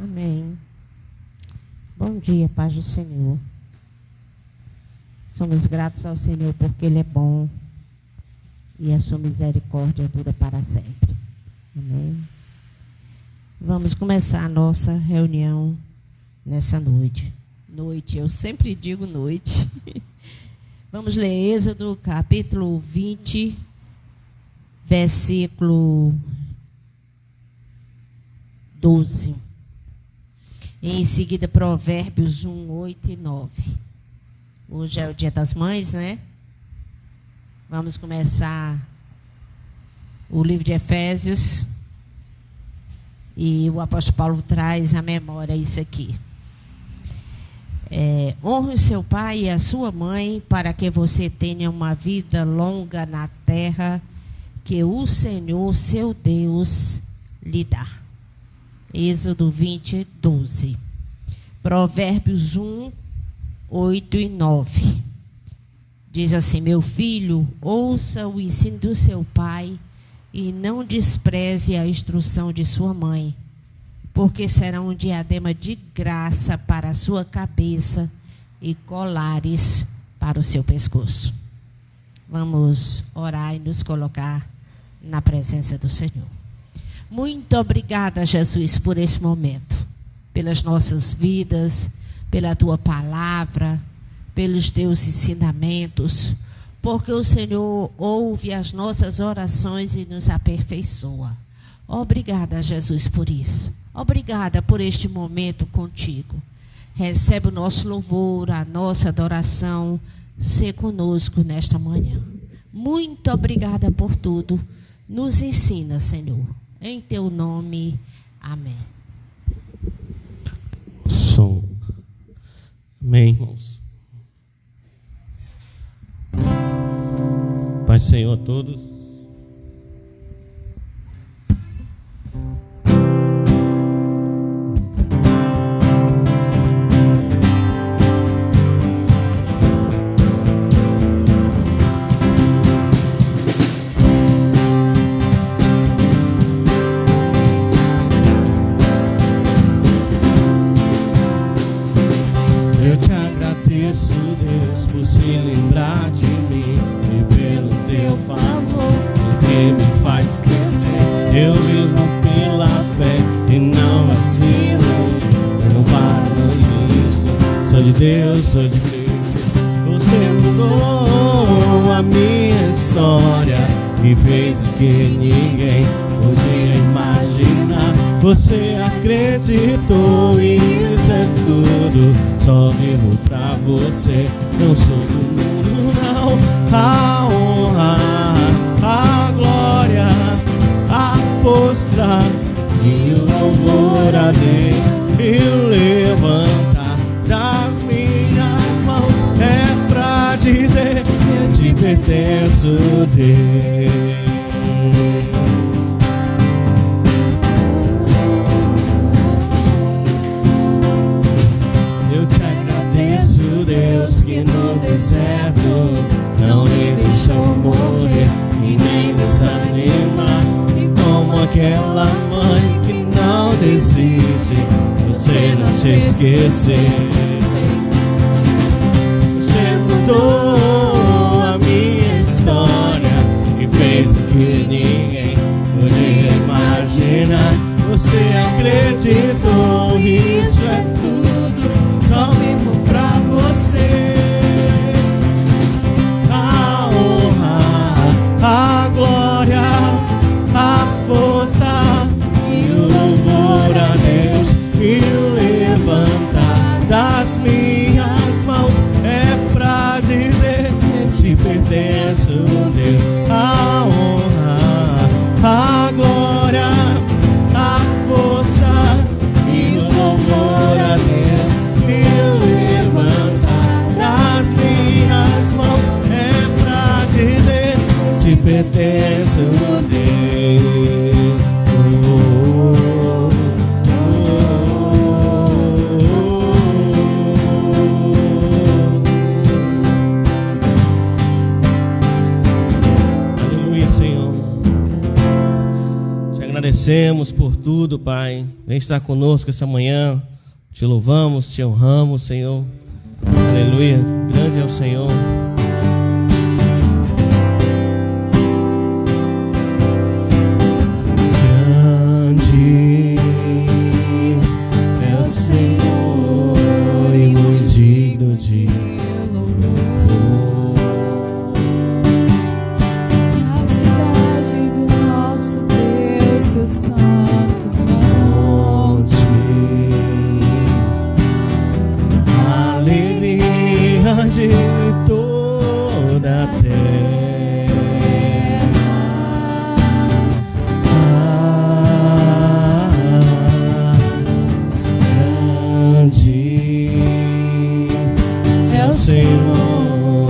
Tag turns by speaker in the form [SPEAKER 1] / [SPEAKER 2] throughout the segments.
[SPEAKER 1] Amém. Bom dia, paz do Senhor. Somos gratos ao Senhor porque Ele é bom e a sua misericórdia dura para sempre. Amém. Vamos começar a nossa reunião nessa noite. Noite, eu sempre digo noite. Vamos ler Êxodo, capítulo 20, versículo 12. E em seguida, Provérbios 1, 8 e 9. Hoje é o Dia das Mães, né? Vamos começar o livro de Efésios. E o apóstolo Paulo traz à memória isso aqui. Honre o seu pai e a sua mãe para que você tenha uma vida longa na terra que o Senhor, seu Deus, lhe dá. Êxodo 20, 12. Provérbios 1, 8 e 9. Diz assim: meu filho, ouça o ensino do seu pai e não despreze a instrução de sua mãe, porque será um diadema de graça para a sua cabeça e colares para o seu pescoço. Vamos orar e nos colocar na presença do Senhor. Muito obrigada, Jesus, por esse momento, pelas nossas vidas, pela tua palavra, pelos teus ensinamentos, porque o Senhor ouve as nossas orações e nos aperfeiçoa. Obrigada, Jesus, por isso. Obrigada por este momento contigo. Recebe o nosso louvor, a nossa adoração. Sê conosco nesta manhã. Muito obrigada por tudo. Nos ensina, Senhor. Em teu nome. Amém.
[SPEAKER 2] Som. Amém, irmãos. Pai, Senhor, a todos.
[SPEAKER 3] Eu te agradeço, Deus, por se lembrar de mim e pelo teu favor, que me faz crescer. Eu vivo pela fé e não vacilo. Eu não paro nisso. Sou de Deus, sou de Cristo. Você mudou a minha história e fez o que ninguém podia imaginar. Você acreditou e isso é tudo. Só vivo pra você, não sou do mundo não. A honra, a glória, a força e o louvor a Deus. E o levantar das minhas mãos é pra dizer que eu te pertenço, Deus. Deus, que no deserto não me deixou morrer e nem desanimar. E como aquela mãe que não desiste, você não se esquecer. Você mudou a minha história e fez o que ninguém podia imaginar. Você acreditou, isso é tudo, só vivo pra você. A honra, a glória, a força e o louvor a Deus. E o levantar das minhas mãos é pra dizer que te pertenço, Deus. A honra, a glória, a força e o louvor a Deus. Agradecemos por tudo, Pai. Vem estar conosco essa manhã. Te louvamos, te honramos, Senhor. Aleluia. Grande é o Senhor. Grande é o Senhor e muito digno de louvor.
[SPEAKER 4] Na cidade do nosso Deus, seu santo
[SPEAKER 3] monte, alegria de toda a terra. Grande é o Senhor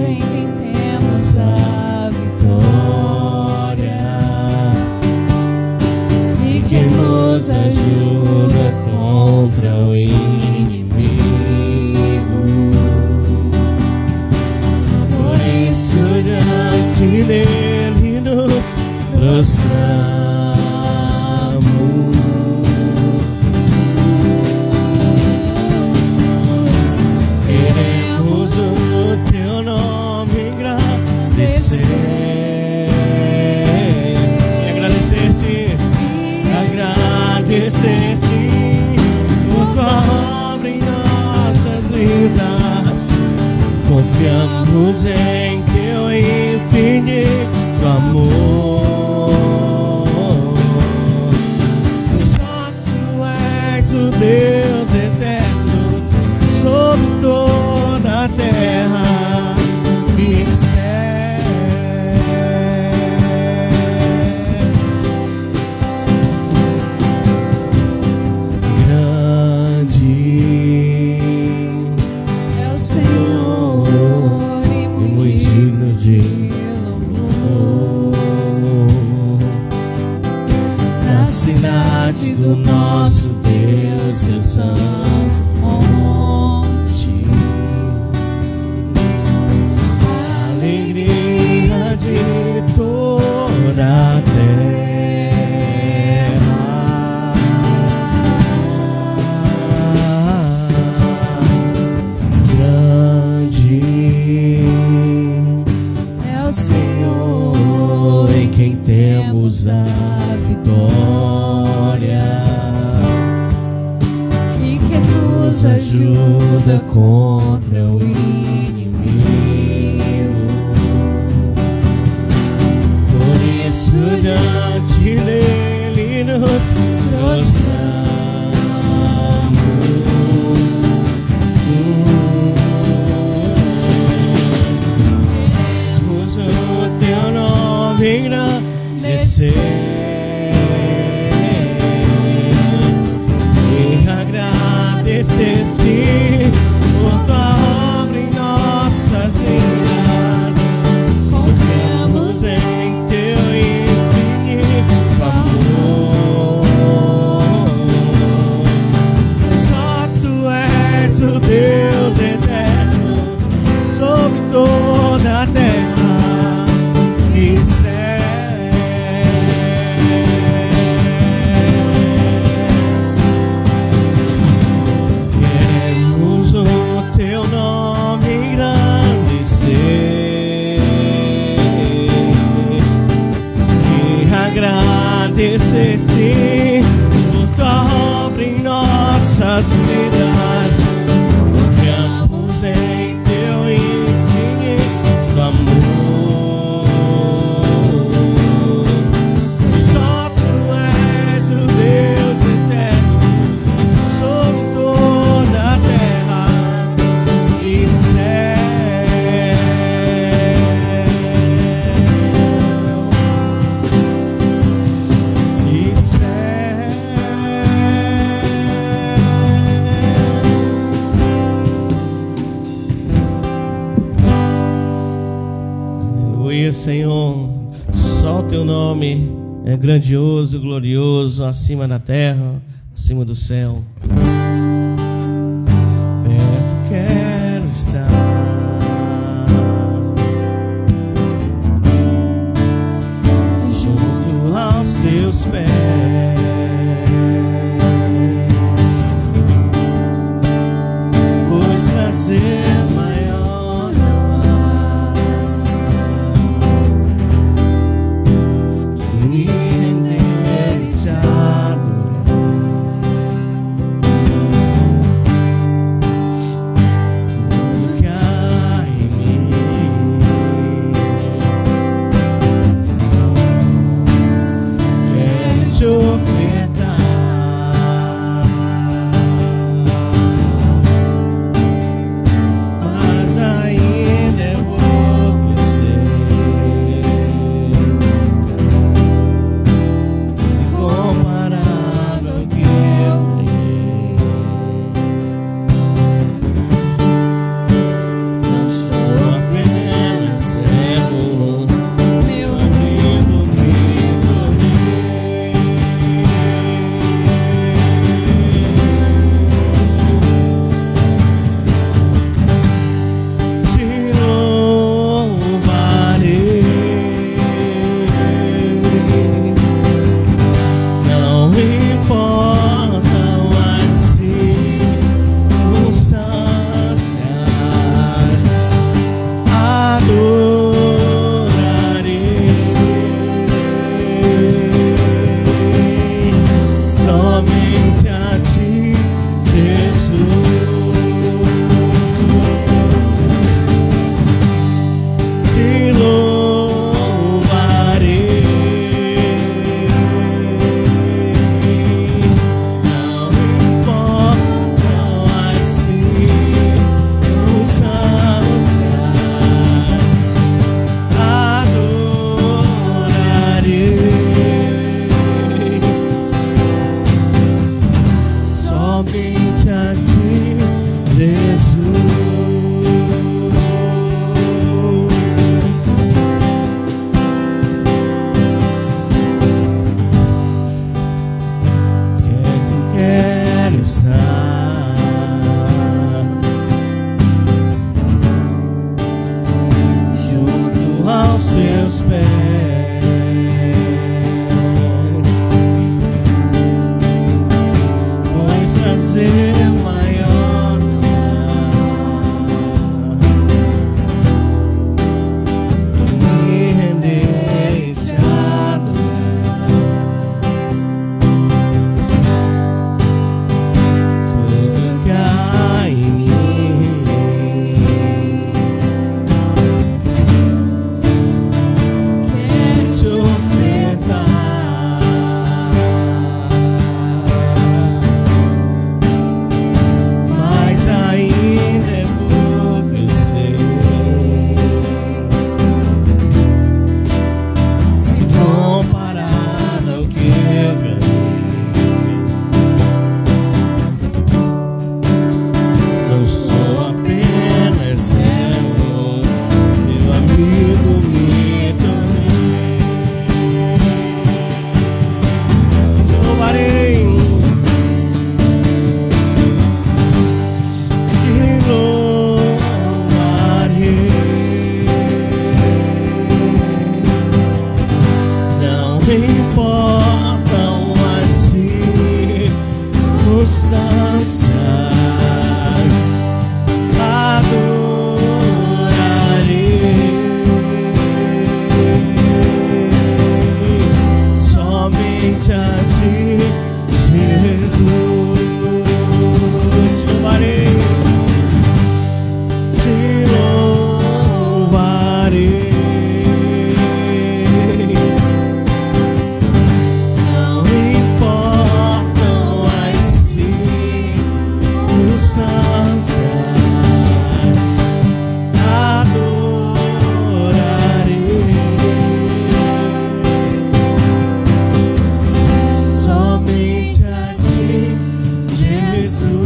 [SPEAKER 3] em quem temos a vitória e que nos ajuda contra o inimigo. Por isso diante dele nos prostramos. Queremos o teu nome agradecer. Agradecer-te por tua obra em nossas vidas. Confiamos em teu infinito amor. Só tu és o Deus eterno sobre toda a terra e céu. Grande
[SPEAKER 4] é o Senhor e muito
[SPEAKER 3] digno de
[SPEAKER 4] louvor.
[SPEAKER 3] na cidade do nosso Deus, seu santo monte. Alegria de toda a terra. Grande
[SPEAKER 4] É o
[SPEAKER 3] Senhor em quem temos a vitória
[SPEAKER 4] e que nos
[SPEAKER 3] nos ajuda contra o inimigo. Por isso diante dele nos prostramos. Queremos o teu nome agradecer e agradecer-te por tua obra em nossas vidas. Confiamos em teu infinito amor. Só tu és o Deus eterno sobre toda a terra e céu. Queremos o teu nome engrandecer e agradecer-te por tua obra em nossas vidas. Confiamos em teu infinito amor. Só tu és o Deus eterno sobre toda a terra e céu. E céu. Aleluia, Senhor. Só o teu nome é grandioso, glorioso, acima da terra, acima do céu. Perto quero estar, junto aos teus teus pés, pois prazer maior não há que me render e te adorar. Tudo que há em mim quero te ofertar, mas ainda é pouco eu sei, se comparado ao que eu tenho. Não sou apenas servo,
[SPEAKER 4] Meu
[SPEAKER 3] amigo me tornei. Te louvarei, não importa as circunstâncias, adorarei somente a ti, Jesus. Te louvarei, não importam as circunstâncias, adorarei somente a ti, Jesus. Quero estar junto aos teus pés, pois prazer maior não há que me render e te adorar. Tudo que há em mim quero te ofertar, mas ainda é pouco eu sei, se comparado ao que eu ganhei. Não sou apenas servo, meu amigo me tornei. Louvarei, te louvarei, não importam as circunstâncias, adorarei somente a ti, Jesus. Te louvarei, te louvarei, não importam as circunstâncias, adorarei somente a ti, Jesus.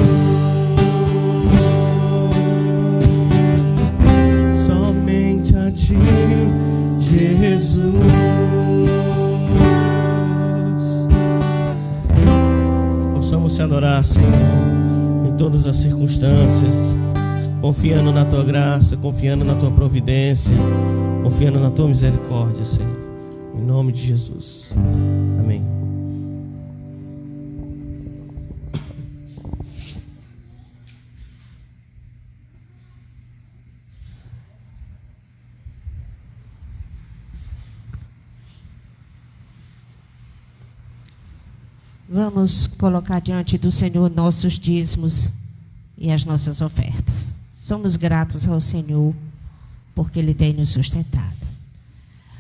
[SPEAKER 3] Somente a ti, Jesus. Possamos te adorar, Senhor, em todas as circunstâncias, confiando na tua graça, confiando na tua providência, confiando na tua misericórdia, Senhor. Em nome de Jesus. Amém.
[SPEAKER 1] Vamos colocar diante do Senhor nossos dízimos e as nossas ofertas. Somos gratos ao Senhor porque Ele tem nos sustentado.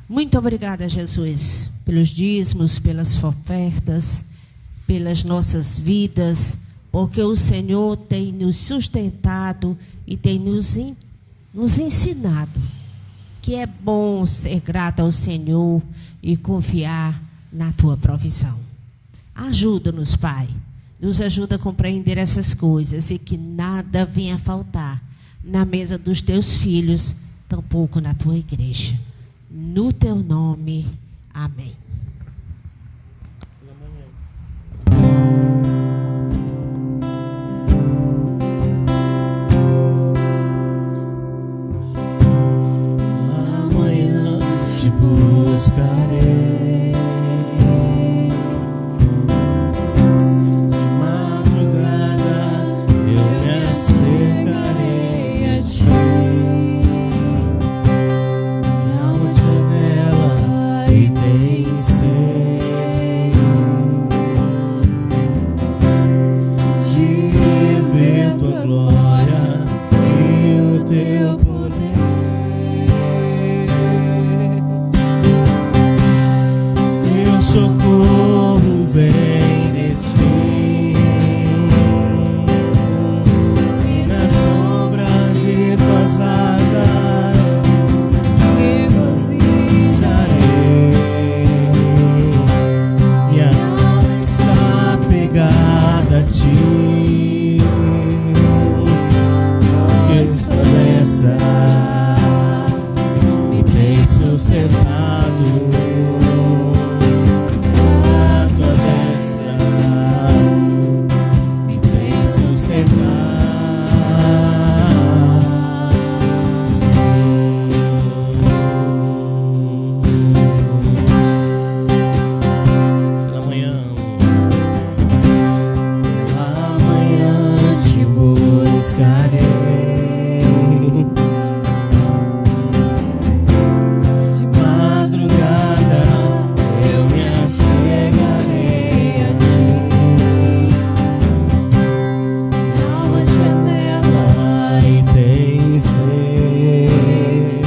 [SPEAKER 1] Muito obrigada, Jesus, pelos dízimos, pelas ofertas, pelas nossas vidas, porque o Senhor tem nos sustentado e tem nos ensinado que é bom ser grato ao Senhor e confiar na Tua provisão. Ajuda-nos, Pai. Nos ajuda a compreender essas coisas e que nada venha faltar na mesa dos Teus filhos, tampouco na Tua igreja. No Teu nome, amém.
[SPEAKER 3] Amanhã te buscarei, de madrugada eu me acercarei a ti. Minha alma te anela e tem sede de ver tua glória e o teu poder. Teu socorro vem descer, e na sombra de tuas asas regozijarei. Minha alma está apegada a ti, porque esta nessa me tem sustentado. A tua destra me tem sustentado. Amanhã te buscarei, de madrugada eu me achegarei a ti. Minha alma te anela e tem sede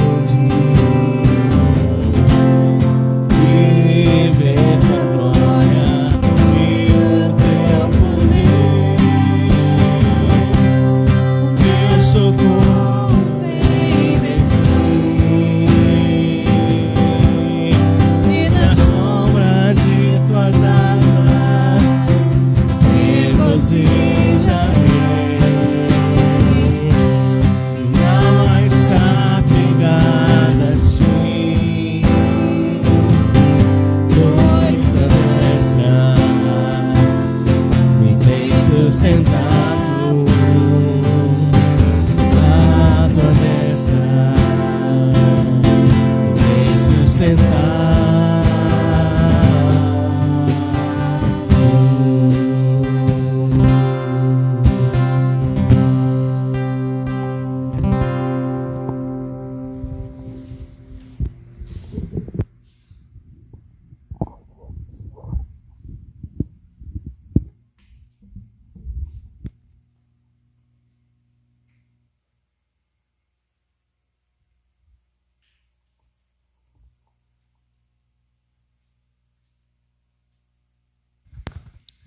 [SPEAKER 3] de ver tua glória e o teu poder. Teu socorro vem descer, e na sombra de tuas asas regozijarei. Minha alma está apegada a ti, pois a destra me tem sustentado. A tua destra me tem sustentado.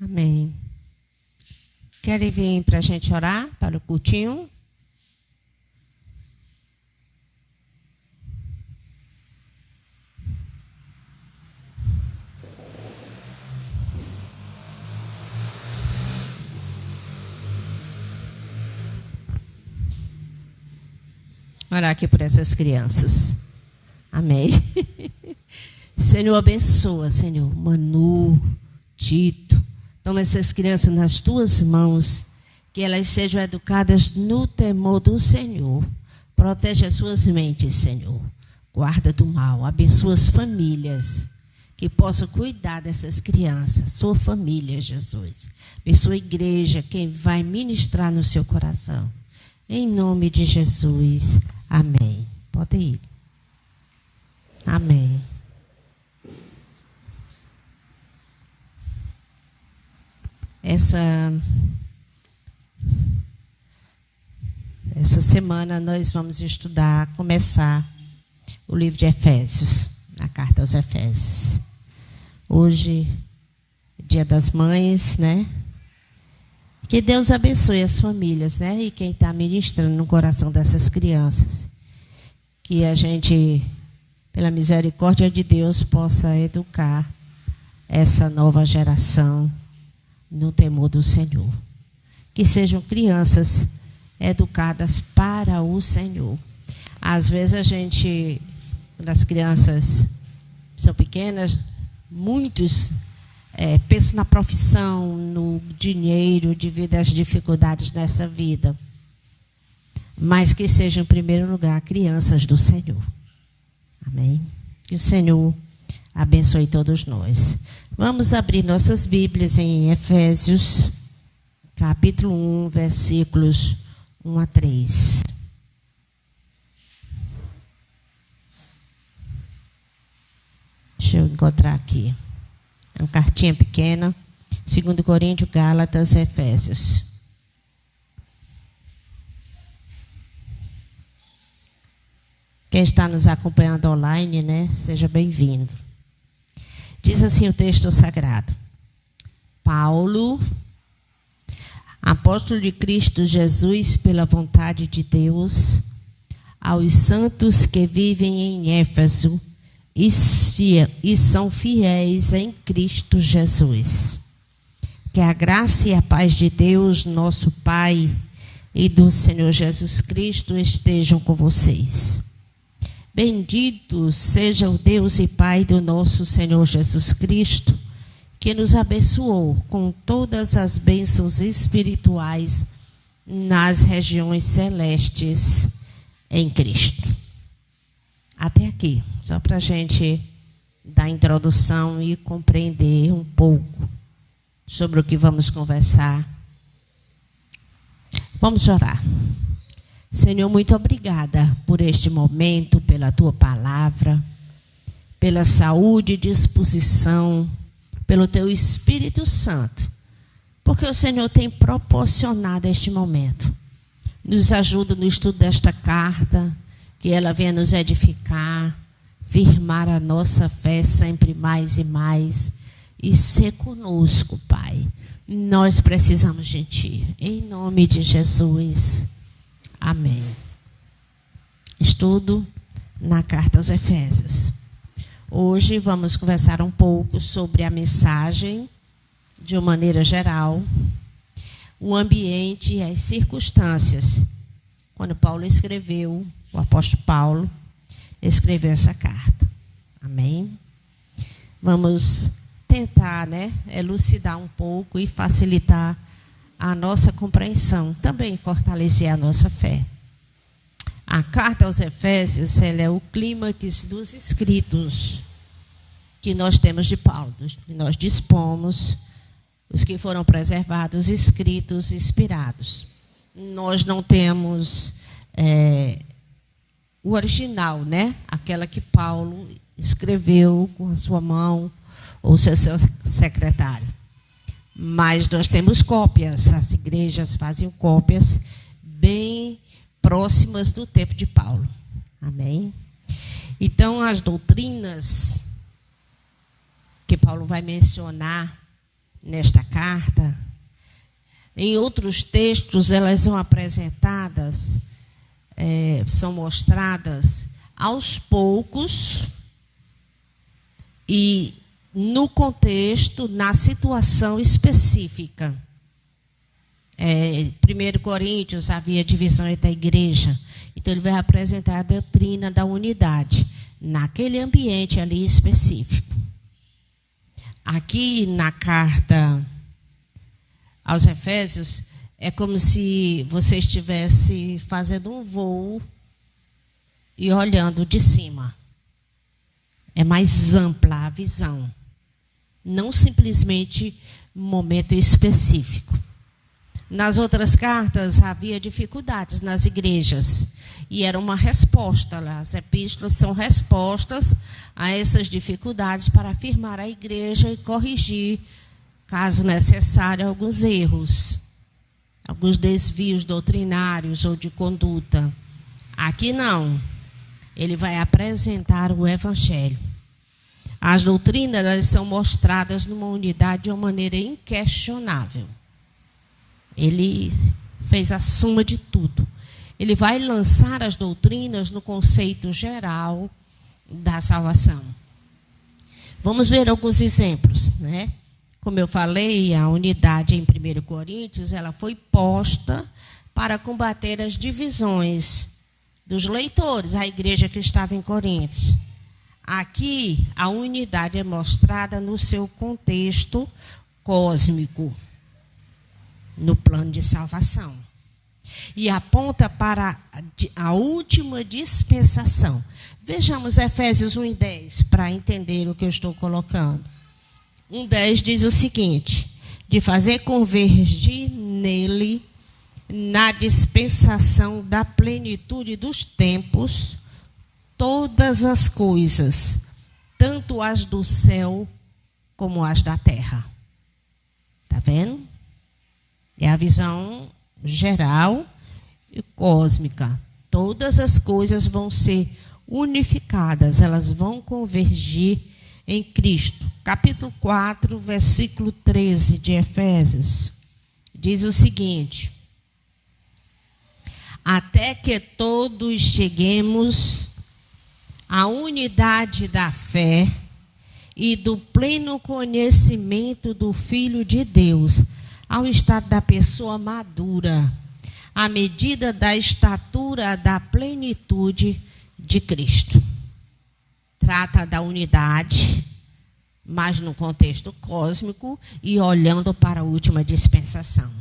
[SPEAKER 1] Amém. Querem vir para a gente orar para o cultinho? Orar aqui por essas crianças. Amém. Senhor, abençoa, Senhor, Manu, Tito. Toma essas crianças nas tuas mãos, que elas sejam educadas no temor do Senhor. Protege as suas mentes, Senhor. Guarda do mal, abençoa as famílias, que possam cuidar dessas crianças, sua família, Jesus. Abençoa a igreja, quem vai ministrar no seu coração. Em nome de Jesus, amém. Pode ir. Amém. Essa semana nós vamos começar o livro de Efésios, a carta aos Efésios. Hoje, Dia das Mães, né? Que Deus abençoe as famílias, né? E quem está ministrando no coração dessas crianças. Que a gente, pela misericórdia de Deus, possa educar essa nova geração no temor do Senhor. Que sejam crianças educadas para o Senhor. Às vezes quando as crianças são pequenas, muitos pensam na profissão, no dinheiro, devido às dificuldades nessa vida. Mas que sejam, em primeiro lugar, crianças do Senhor. Amém? Que o Senhor abençoe todos nós. Vamos abrir nossas Bíblias em Efésios, capítulo 1, versículos 1 a 3. Deixa eu encontrar aqui. É uma cartinha pequena. 2 Coríntios, Gálatas, Efésios. Quem está nos acompanhando online, né? Seja bem-vindo. Diz assim o texto sagrado. Paulo, apóstolo de Cristo Jesus, pela vontade de Deus, aos santos que vivem em Éfeso e são fiéis em Cristo Jesus. Que a graça e a paz de Deus, nosso Pai, e do Senhor Jesus Cristo estejam com vocês. Bendito seja o Deus e Pai do nosso Senhor Jesus Cristo, que nos abençoou com todas as bênçãos espirituais nas regiões celestes em Cristo. Até aqui, só para a gente dar a introdução e compreender um pouco sobre o que vamos conversar. Vamos orar. Senhor, muito obrigada por este momento, pela Tua palavra, pela saúde e disposição, pelo Teu Espírito Santo, porque o Senhor tem proporcionado este momento. Nos ajuda no estudo desta carta, que ela venha nos edificar, firmar a nossa fé sempre mais e mais, e ser conosco, Pai. Nós precisamos de Ti. Em nome de Jesus. Amém. Estudo na carta aos Efésios. Hoje vamos conversar um pouco sobre a mensagem, de uma maneira geral, o ambiente e as circunstâncias. Quando o apóstolo Paulo escreveu essa carta. Amém? Vamos tentar, elucidar um pouco e facilitar a nossa compreensão, também fortalecer a nossa fé. A carta aos Efésios, ela é o clímax dos escritos que nós temos de Paulo, que nós dispomos, os que foram preservados, escritos, inspirados. Nós não temos o original, aquela que Paulo escreveu com a sua mão ou seu secretário. Mas nós temos cópias, as igrejas fazem cópias bem próximas do tempo de Paulo. Amém? Então, as doutrinas que Paulo vai mencionar nesta carta, em outros textos, elas são apresentadas, são mostradas aos poucos e no contexto, na situação específica. 1 Coríntios havia divisão entre a igreja. Então, ele vai apresentar a doutrina da unidade, naquele ambiente ali específico. Aqui, na carta aos Efésios, é como se você estivesse fazendo um voo e olhando de cima. É mais ampla a visão. Não simplesmente um momento específico. Nas outras cartas, havia dificuldades nas igrejas. E era uma resposta. As epístolas são respostas a essas dificuldades para afirmar a igreja e corrigir caso necessário, alguns erros, alguns desvios doutrinários ou de conduta. Aqui não. Ele vai apresentar o Evangelho. As doutrinas, elas são mostradas numa unidade de uma maneira inquestionável. Ele fez a suma de tudo. Ele vai lançar as doutrinas no conceito geral da salvação. Vamos ver alguns exemplos, né? Como eu falei, a unidade em 1 Coríntios, ela foi posta para combater as divisões dos leitores, a igreja que estava em Coríntios. Aqui, a unidade é mostrada no seu contexto cósmico, no plano de salvação. E aponta para a última dispensação. Vejamos Efésios 1:10, para entender o que eu estou colocando. 1:10 diz o seguinte: de fazer convergir nele, na dispensação da plenitude dos tempos, todas as coisas, tanto as do céu como as da terra. Está vendo? É a visão geral e cósmica. Todas as coisas vão ser unificadas, elas vão convergir em Cristo. Capítulo 4, versículo 13 de Efésios, diz o seguinte: até que todos cheguemos à unidade da fé e do pleno conhecimento do Filho de Deus, ao estado da pessoa madura, à medida da estatura da plenitude de Cristo. Trata da unidade, mas no contexto cósmico e olhando para a última dispensação.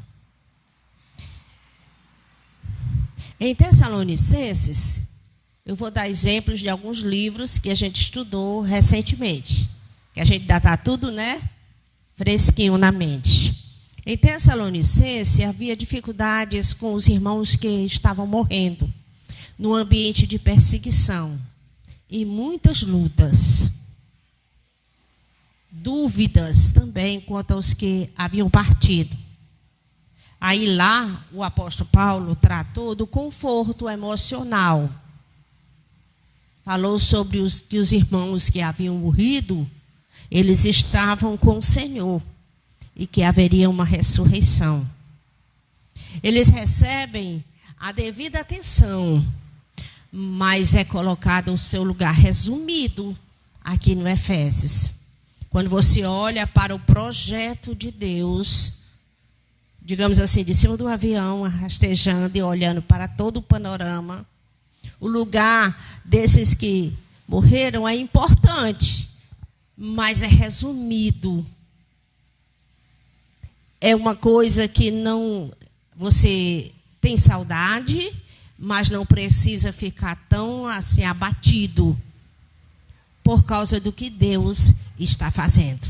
[SPEAKER 1] Em Tessalonicenses, eu vou dar exemplos de alguns livros que a gente estudou recentemente, que a gente ainda está tudo, né, fresquinho na mente. Em Tessalonicenses, havia dificuldades com os irmãos que estavam morrendo, no ambiente de perseguição, e muitas lutas. Dúvidas também quanto aos que haviam partido. Aí lá, o apóstolo Paulo tratou do conforto emocional. Falou sobre que os irmãos que haviam morrido, eles estavam com o Senhor e que haveria uma ressurreição. Eles recebem a devida atenção, mas é colocado o seu lugar resumido aqui no Efésios. Quando você olha para o projeto de Deus, digamos assim, de cima do avião, rastejando e olhando para todo o panorama, o lugar desses que morreram é importante, mas é resumido. É uma coisa que não, você tem saudade, mas não precisa ficar tão assim abatido por causa do que Deus está fazendo.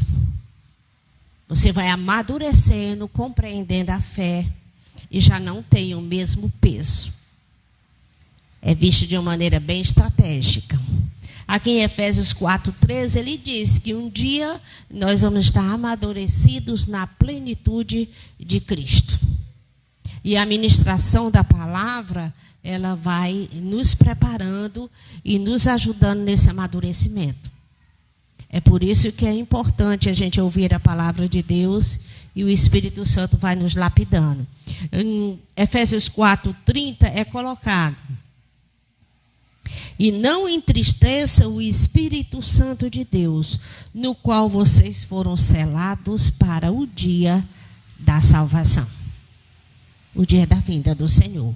[SPEAKER 1] Você vai amadurecendo, compreendendo a fé e já não tem o mesmo peso. É visto de uma maneira bem estratégica. Aqui em Efésios 4:13, ele diz que um dia nós vamos estar amadurecidos na plenitude de Cristo. E a ministração da palavra, ela vai nos preparando e nos ajudando nesse amadurecimento. É por isso que é importante a gente ouvir a palavra de Deus e o Espírito Santo vai nos lapidando. Em Efésios 4:30 é colocado: e não entristeça o Espírito Santo de Deus, no qual vocês foram selados para o dia da salvação. O dia da vinda do Senhor.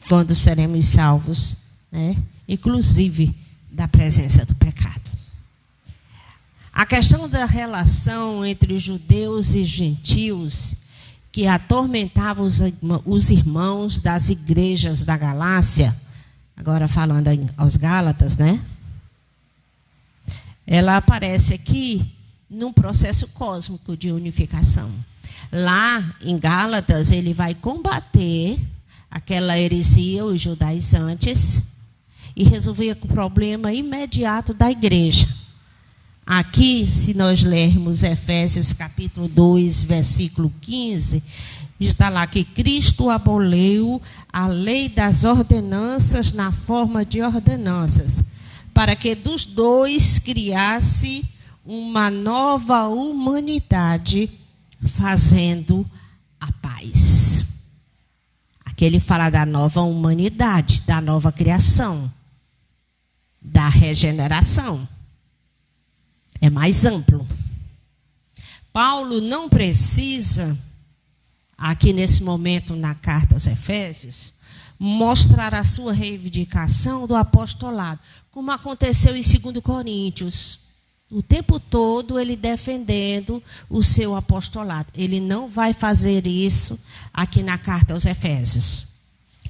[SPEAKER 1] Quando seremos salvos, né? Inclusive da presença do pecado. A questão da relação entre os judeus e gentios, que atormentava os irmãos das igrejas da Galácia, agora falando aos Gálatas, né? Ela aparece aqui num processo cósmico de unificação. Lá em Gálatas, ele vai combater aquela heresia, os judaizantes, e resolver o problema imediato da igreja. Aqui, se nós lermos Efésios capítulo 2, versículo 15, está lá que Cristo aboliu a lei das ordenanças na forma de ordenanças, para que dos dois criasse uma nova humanidade, fazendo a paz. Aqui ele fala da nova humanidade, da nova criação, da regeneração. É mais amplo. Paulo não precisa, aqui nesse momento na carta aos Efésios, mostrar a sua reivindicação do apostolado, como aconteceu em 2 Coríntios. O tempo todo ele defendendo o seu apostolado. Ele não vai fazer isso aqui na carta aos Efésios.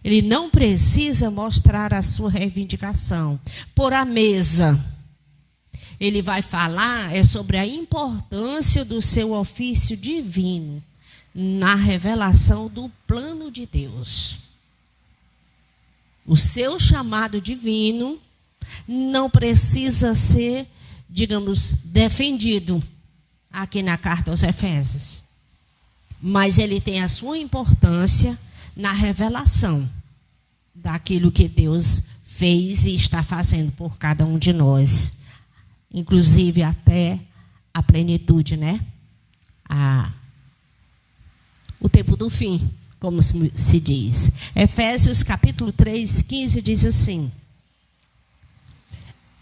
[SPEAKER 1] Ele não precisa mostrar a sua reivindicação. Por a mesa, ele vai falar sobre a importância do seu ofício divino na revelação do plano de Deus. O seu chamado divino não precisa ser, digamos, defendido aqui na carta aos Efésios. Mas ele tem a sua importância na revelação daquilo que Deus fez e está fazendo por cada um de nós. Inclusive até a plenitude, né? O tempo do fim, como se diz. Efésios capítulo 3, 15 diz assim: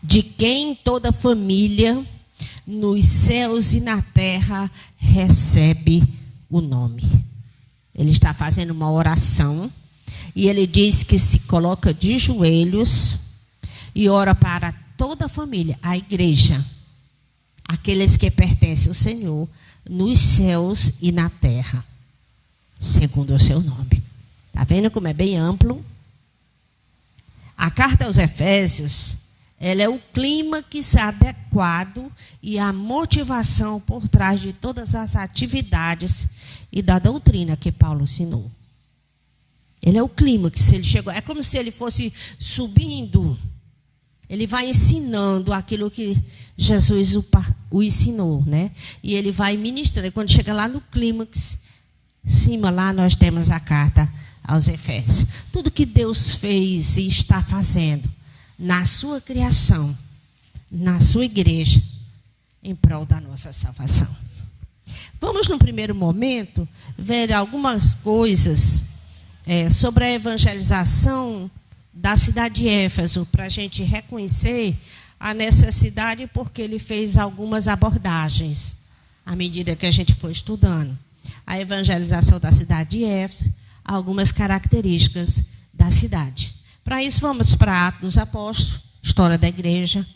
[SPEAKER 1] de quem toda família nos céus e na terra recebe o nome. Ele está fazendo uma oração e ele diz que se coloca de joelhos e ora para toda a família, a igreja, aqueles que pertencem ao Senhor, nos céus e na terra, segundo o seu nome. Está vendo como é bem amplo? A carta aos Efésios, ela é o clímax adequado e a motivação por trás de todas as atividades e da doutrina que Paulo ensinou. Ele é o clímax, ele chegou, é como se ele fosse subindo. Ele vai ensinando aquilo que Jesus o ensinou, né? E ele vai ministrando. E quando chega lá no clímax, cima lá nós temos a carta aos Efésios. Tudo que Deus fez e está fazendo na sua criação, na sua igreja, em prol da nossa salvação. Vamos, no primeiro momento, ver algumas coisas sobre a evangelização da cidade de Éfeso, para a gente reconhecer a necessidade, porque ele fez algumas abordagens, à medida que a gente foi estudando. A evangelização da cidade de Éfeso, algumas características da cidade. Para isso, vamos para Atos dos Apóstolos, história da igreja,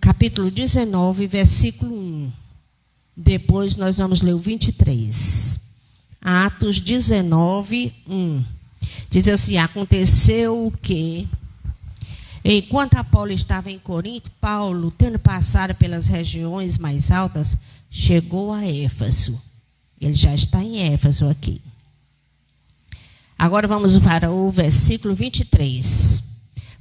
[SPEAKER 1] capítulo 19, versículo 1. Depois nós vamos ler o 23. Atos 19, 1. Diz assim: aconteceu que, enquanto Apolo estava em Corinto, Paulo, tendo passado pelas regiões mais altas, chegou a Éfeso. Ele já está em Éfeso aqui. Agora vamos para o versículo 23.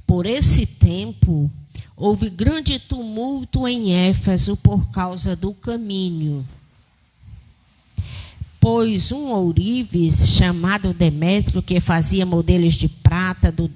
[SPEAKER 1] Por esse tempo, houve grande tumulto em Éfeso por causa do caminho. Pois um ourives chamado Demétrio, que fazia modelos de prata do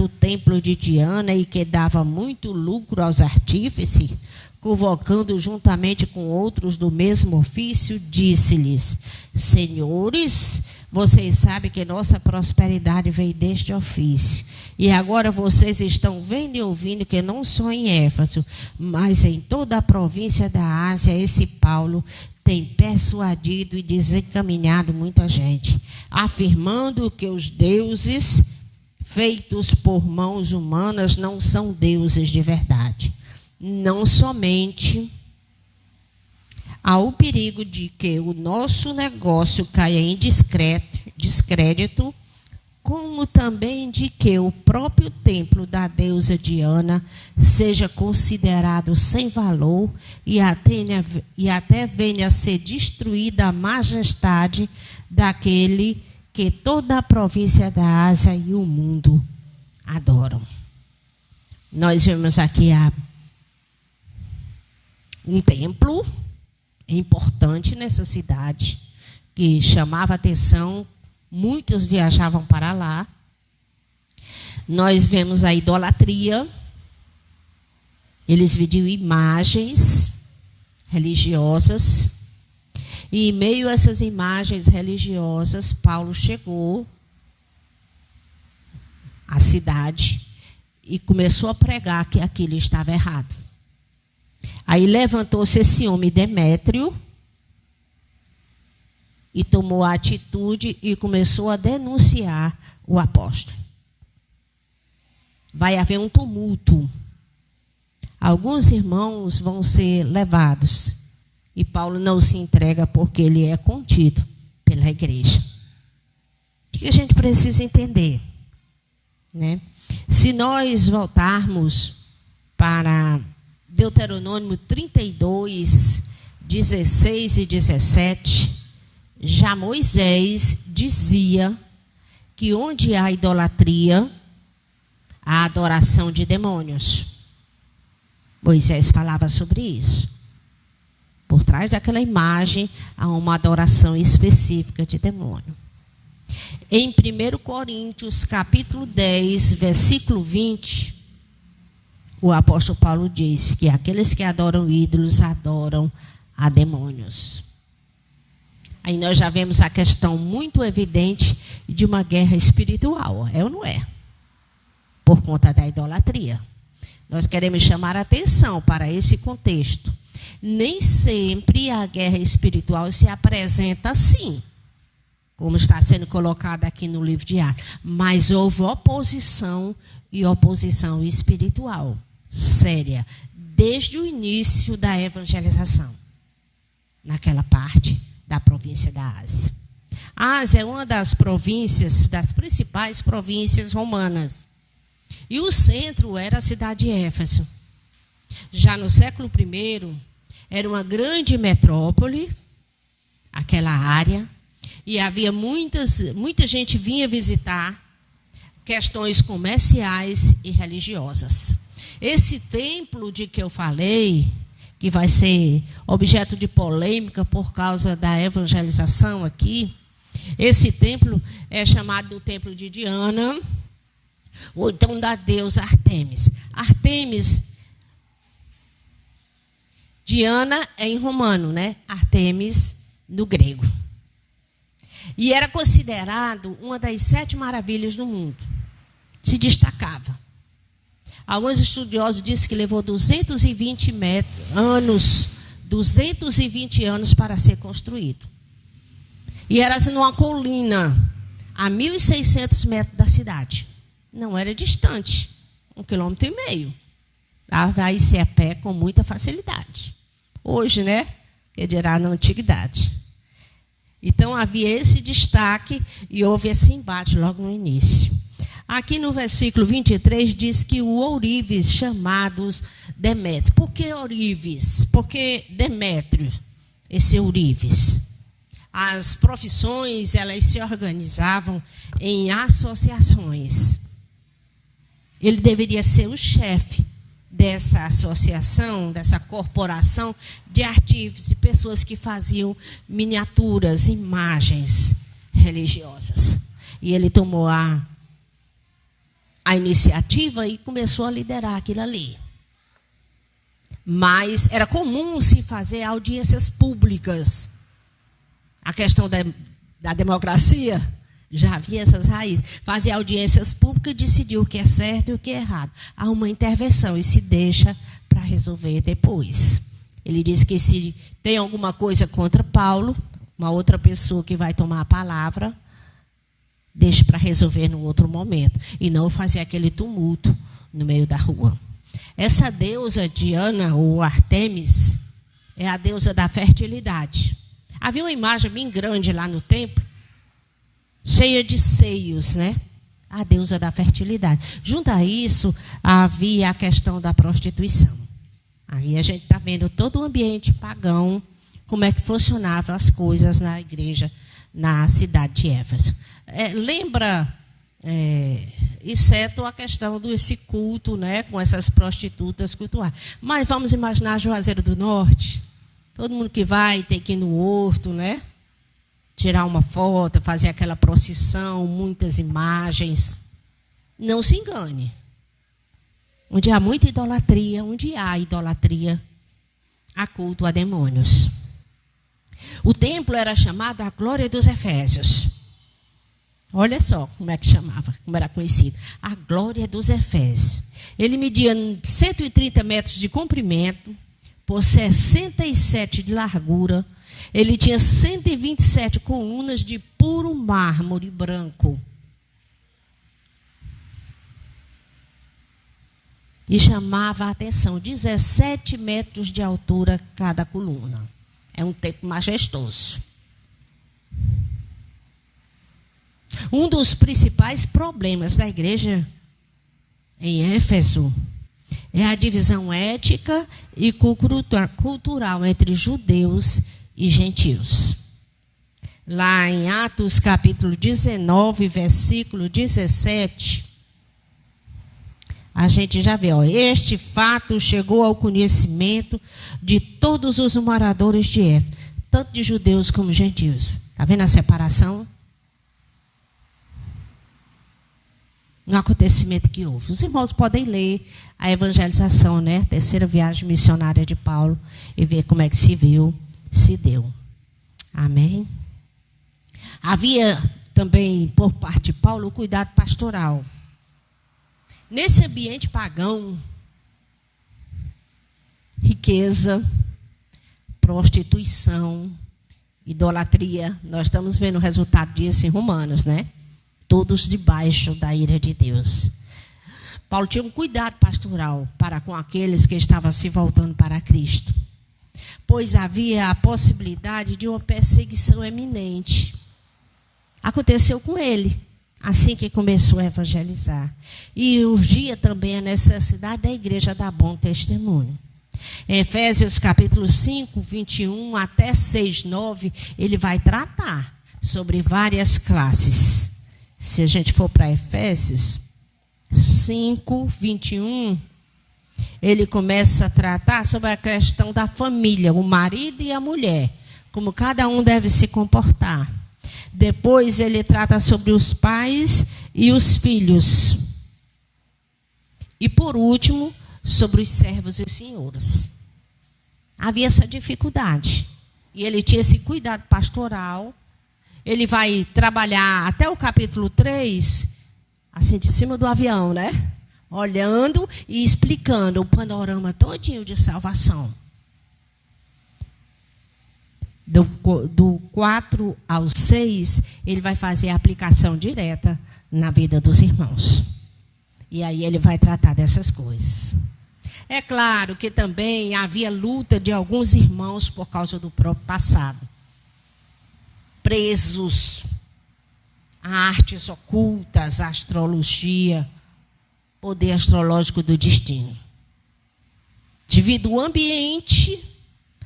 [SPEAKER 1] templo de Diana e que dava muito lucro aos artífices, convocando juntamente com outros do mesmo ofício, disse-lhes: senhores, vocês sabem que nossa prosperidade veio deste ofício. E agora vocês estão vendo e ouvindo que não só em Éfeso, mas em toda a província da Ásia, esse Paulo tem persuadido e desencaminhado muita gente, afirmando que os deuses feitos por mãos humanas não são deuses de verdade. Não somente há o perigo de que o nosso negócio caia em descrédito, como também de que o próprio templo da deusa Diana seja considerado sem valor e até venha a ser destruída a majestade daquele que toda a província da Ásia e o mundo adoram. Nós vemos aqui um templo importante nessa cidade, que chamava atenção, muitos viajavam para lá. Nós vemos a idolatria, eles vendiam imagens religiosas, e em meio a essas imagens religiosas, Paulo chegou à cidade e começou a pregar que aquilo estava errado. Aí levantou-se esse homem Demétrio e tomou a atitude e começou a denunciar o apóstolo. Vai haver um tumulto. Alguns irmãos vão ser levados. E Paulo não se entrega porque ele é contido pela igreja. O que a gente precisa entender? Né? Se nós voltarmos para Deuteronômio 32, 16 e 17, já Moisés dizia que onde há idolatria, há adoração de demônios. Moisés falava sobre isso. Por trás daquela imagem, há uma adoração específica de demônio. Em 1 Coríntios, capítulo 10, versículo 20, o apóstolo Paulo diz que aqueles que adoram ídolos adoram a demônios. Aí nós já vemos a questão muito evidente de uma guerra espiritual, é ou não é? Por conta da idolatria. Nós queremos chamar a atenção para esse contexto. Nem sempre a guerra espiritual se apresenta assim, como está sendo colocado aqui no livro de Atos. Mas houve oposição e oposição espiritual, séria, desde o início da evangelização, naquela parte da província da Ásia. A Ásia é uma das províncias, das principais províncias romanas. E o centro era a cidade de Éfeso. Já no século I, era uma grande metrópole, aquela área, e havia muita gente vinha visitar questões comerciais e religiosas. Esse templo de que eu falei, que vai ser objeto de polêmica por causa da evangelização aqui, esse templo é chamado do Templo de Diana, ou então da deusa Artemis. Artemis, Diana é em romano, né? Artemis no grego. E era considerado uma das 7 maravilhas do mundo. Se destacava. Alguns estudiosos dizem que levou 220 anos para ser construído. E era assim, numa colina, a 1.600 metros da cidade. Não era distante, 1,5 km. Vai ser a pé com muita facilidade. Hoje, né? Que dirá na antiguidade. Então, havia esse destaque e houve esse embate logo no início. Aqui no versículo 23 diz que o ourives chamados Demétrio. Por que ourives? Porque Demétrio, esse ourives. As profissões, elas se organizavam em associações. Ele deveria ser o chefe dessa associação, dessa corporação de artífices, pessoas que faziam miniaturas, imagens religiosas. E ele tomou a iniciativa e começou a liderar aquilo ali. Mas era comum se fazer audiências públicas. A questão da democracia, já havia essas raízes. Fazer audiências públicas e decidir o que é certo e o que é errado. Há uma intervenção e se deixa para resolver depois. Ele diz que se tem alguma coisa contra Paulo, uma outra pessoa que vai tomar a palavra, deixe para resolver no outro momento. E não fazer aquele tumulto no meio da rua. Essa deusa Diana, ou Artemis, é a deusa da fertilidade. Havia uma imagem bem grande lá no templo, cheia de seios, né? A deusa da fertilidade. Junto a isso, havia a questão da prostituição. Aí a gente está vendo todo o ambiente pagão, como é que funcionavam as coisas na igreja, na cidade de Éfeso. Lembra exceto a questão desse culto, né, com essas prostitutas cultuais. Mas vamos imaginar Juazeiro do Norte, todo mundo que vai tem que ir no horto, né, tirar uma foto, fazer aquela procissão, muitas imagens. Não se engane. Onde há muita idolatria, onde há idolatria, há culto a demônios. O templo era chamado a Glória dos Efésios. Olha só como é que chamava, como era conhecido. A Glória dos Efésios. Ele media 130 metros de comprimento, por 67 de largura. Ele tinha 127 colunas de puro mármore branco. E chamava a atenção, 17 metros de altura cada coluna. É um templo majestoso. Um dos principais problemas da igreja em Éfeso é a divisão ética e cultural entre judeus e gentios. Lá em Atos capítulo 19, versículo 17, a gente já vê, este fato chegou ao conhecimento de todos os moradores de Éfeso, tanto de judeus como gentios. Está vendo a separação? Um acontecimento que houve. Os irmãos podem ler a evangelização, né? Terceira viagem missionária de Paulo, e ver como é que se deu. Amém? Havia também, por parte de Paulo, o cuidado pastoral. Nesse ambiente pagão, riqueza, prostituição, idolatria, nós estamos vendo o resultado disso em Romanos, né? Todos debaixo da ira de Deus. Paulo tinha um cuidado pastoral para com aqueles que estavam se voltando para Cristo, pois havia a possibilidade de uma perseguição eminente. Aconteceu com ele, assim que começou a evangelizar. E urgia também a necessidade da igreja dar bom testemunho. Em Efésios capítulo 5, 21 até 6, 9, ele vai tratar sobre várias classes. Se a gente for para Efésios 5, 21, ele começa a tratar sobre a questão da família, o marido e a mulher, como cada um deve se comportar. Depois ele trata sobre os pais e os filhos. E por último, sobre os servos e senhores. Havia essa dificuldade. E ele tinha esse cuidado pastoral. Ele vai trabalhar até o capítulo 3, assim, de cima do avião, né? Olhando e explicando o panorama todinho de salvação. Do 4 ao 6, ele vai fazer a aplicação direta na vida dos irmãos. E aí ele vai tratar dessas coisas. É claro que também havia luta de alguns irmãos por causa do próprio passado. Presos a artes ocultas, a astrologia, poder astrológico do destino. Devido ao ambiente,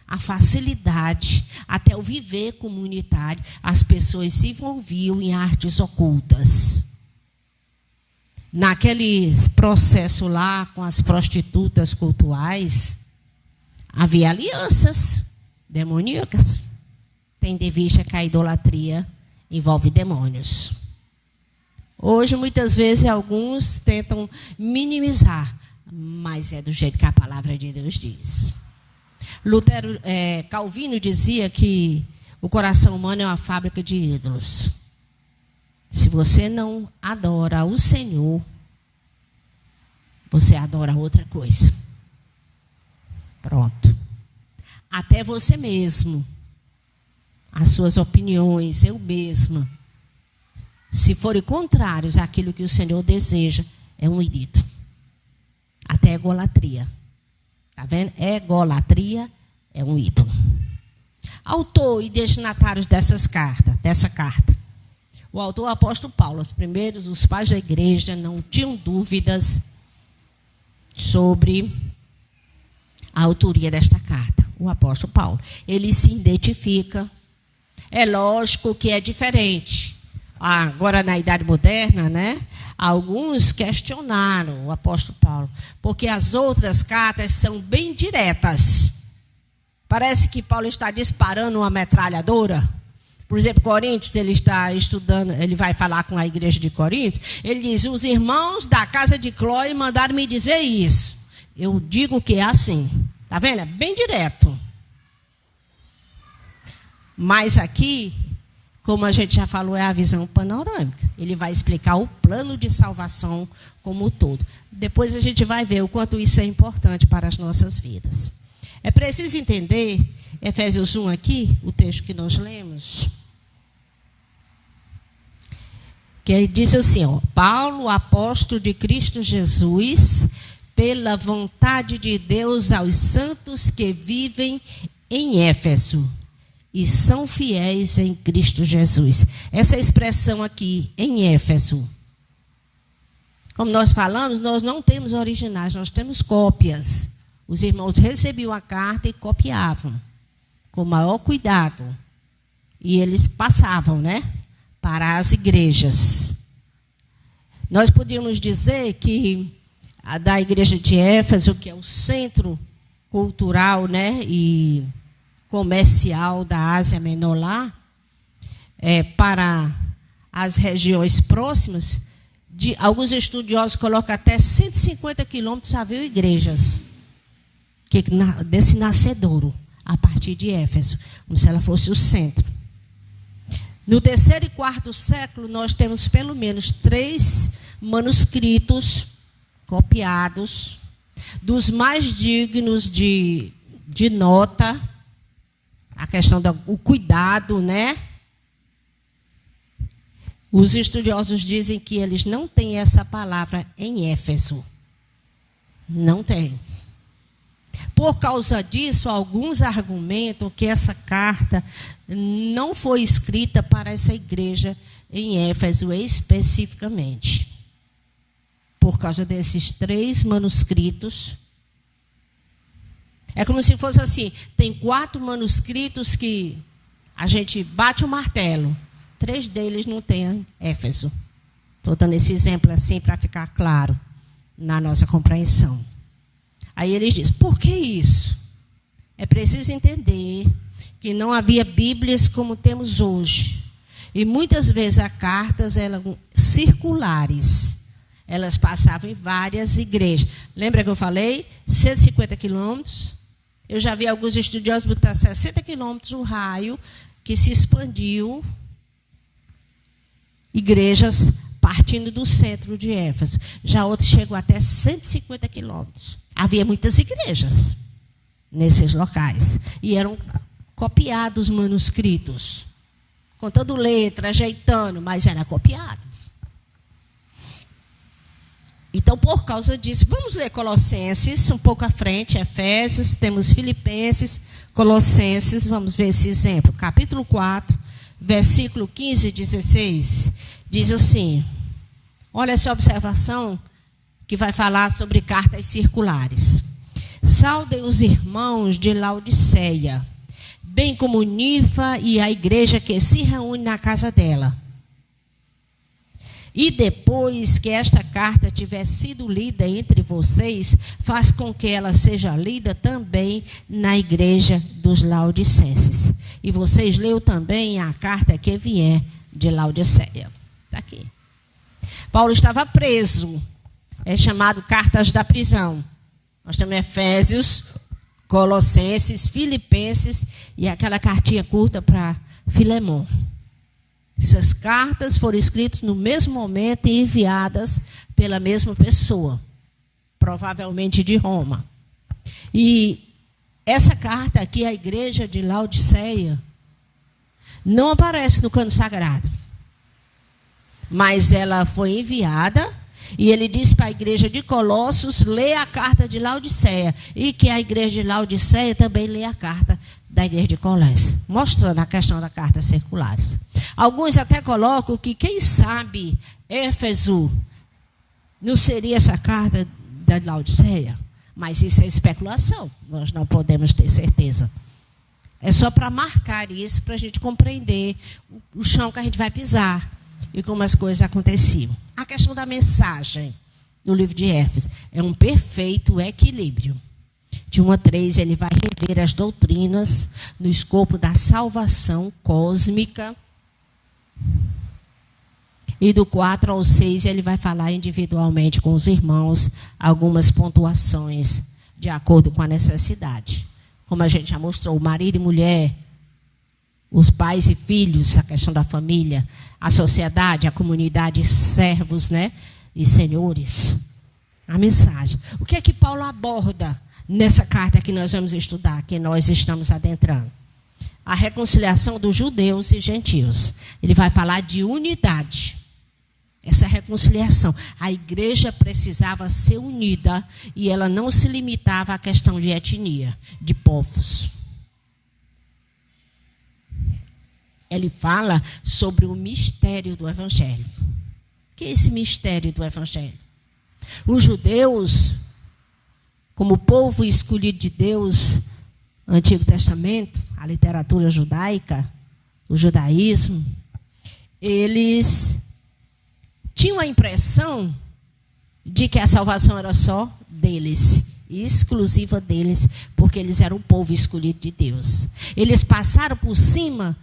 [SPEAKER 1] a facilidade, até o viver comunitário, as pessoas se envolviam em artes ocultas. Naquele processo lá com as prostitutas cultuais, havia alianças demoníacas. Tem de vista que a idolatria envolve demônios. Hoje, muitas vezes, alguns tentam minimizar, mas é do jeito que a palavra de Deus diz. Calvino dizia que o coração humano é uma fábrica de ídolos. Se você não adora o Senhor, você adora outra coisa. Pronto. Até você mesmo. As suas opiniões, eu mesma, se forem contrários àquilo que o Senhor deseja, é um ídolo. Até egolatria. Está vendo? Egolatria é um ídolo. Autor e destinatários dessa carta. O autor, o apóstolo Paulo. Os pais da igreja não tinham dúvidas sobre a autoria desta carta. O apóstolo Paulo. Ele se identifica. É lógico que é diferente. agora na Idade Moderna, né? Alguns questionaram o apóstolo Paulo, porque as outras cartas são bem diretas. Parece que Paulo está disparando uma metralhadora. Por exemplo, Coríntios, ele está estudando, ele vai falar com a igreja de Coríntios. Ele diz: os irmãos da casa de Cloé mandaram me dizer isso. Eu digo que é assim. Está vendo? É bem direto. Mas aqui, como a gente já falou, é a visão panorâmica. Ele vai explicar o plano de salvação como um todo. Depois a gente vai ver o quanto isso é importante para as nossas vidas. É preciso entender, Efésios 1 aqui, o texto que nós lemos, que diz assim, ó: Paulo, apóstolo de Cristo Jesus, pela vontade de Deus aos santos que vivem em Éfeso e são fiéis em Cristo Jesus. Essa expressão aqui, em Éfeso, como nós falamos, nós não temos originais, nós temos cópias. Os irmãos recebiam a carta e copiavam, com o maior cuidado. E eles passavam, né, para as igrejas. Nós podíamos dizer que a da igreja de Éfeso, que é o centro cultural, né, e comercial da Ásia Menor lá, para as regiões próximas, alguns estudiosos colocam até 150 quilômetros havia igrejas desse nascedouro, a partir de Éfeso, como se ela fosse o centro. No 3º e 4º século, nós temos pelo menos 3 manuscritos copiados, dos mais dignos de nota, a questão do cuidado, né? Os estudiosos dizem que eles não têm essa palavra em Éfeso. Não tem. Por causa disso, alguns argumentam que essa carta não foi escrita para essa igreja em Éfeso especificamente. Por causa desses 3 manuscritos. É como se fosse assim, tem 4 manuscritos que a gente bate o martelo. 3 deles não tem Éfeso. Estou dando esse exemplo assim para ficar claro na nossa compreensão. Aí eles dizem, por que isso? É preciso entender que não havia Bíblias como temos hoje. E muitas vezes as cartas eram circulares. Elas passavam em várias igrejas. Lembra que eu falei? 150 quilômetros. Eu já vi alguns estudiosos botar 60 quilômetros o raio que se expandiu. Igrejas partindo do centro de Éfeso. Já outros chegam até 150 quilômetros. Havia muitas igrejas nesses locais. E eram copiados manuscritos. Contando letra, ajeitando, mas era copiado. Então, por causa disso, vamos ler Colossenses, um pouco à frente, Efésios, temos Filipenses, Colossenses, vamos ver esse exemplo. Capítulo 4, versículo 15 e 16, diz assim, olha essa observação que vai falar sobre cartas circulares. Saudem os irmãos de Laodiceia, bem como Ninfa e a igreja que se reúne na casa dela. E depois que esta carta tiver sido lida entre vocês, faz com que ela seja lida também na igreja dos laodicenses. E vocês leiam também a carta que vier de Laodiceia. Está aqui. Paulo estava preso. É chamado cartas da prisão. Nós temos Efésios, Colossenses, Filipenses e aquela cartinha curta para Filemão. Essas cartas foram escritas no mesmo momento e enviadas pela mesma pessoa, provavelmente de Roma. E essa carta aqui, a igreja de Laodiceia, não aparece no Cânon Sagrado, mas ela foi enviada e ele disse para a igreja de Colossos ler a carta de Laodiceia e que a igreja de Laodiceia também lê a carta da igreja de Colossos, mostrando a questão da carta circulares. Alguns até colocam que, quem sabe, Éfeso não seria essa carta da Laodiceia, mas isso é especulação, nós não podemos ter certeza. É só para marcar isso, para a gente compreender o chão que a gente vai pisar. e como as coisas aconteciam. A questão da mensagem do livro de Éfeso é um perfeito equilíbrio. De 1 a 3, ele vai rever as doutrinas no escopo da salvação cósmica. E do 4 ao 6, ele vai falar individualmente com os irmãos algumas pontuações de acordo com a necessidade. Como a gente já mostrou, marido e mulher, os pais e filhos, a questão da família, a sociedade, a comunidade, servos, né? E senhores. A mensagem. O que é que Paulo aborda nessa carta que nós vamos estudar, que nós estamos adentrando? A reconciliação dos judeus e gentios. Ele vai falar de unidade. Essa reconciliação. A igreja precisava ser unida e ela não se limitava à questão de etnia, de povos. Ele fala sobre o mistério do Evangelho. O que é esse mistério do Evangelho? Os judeus, como povo escolhido de Deus, Antigo Testamento, a literatura judaica, o judaísmo, eles tinham a impressão de que a salvação era só deles, exclusiva deles, porque eles eram o povo escolhido de Deus. Eles passaram por cima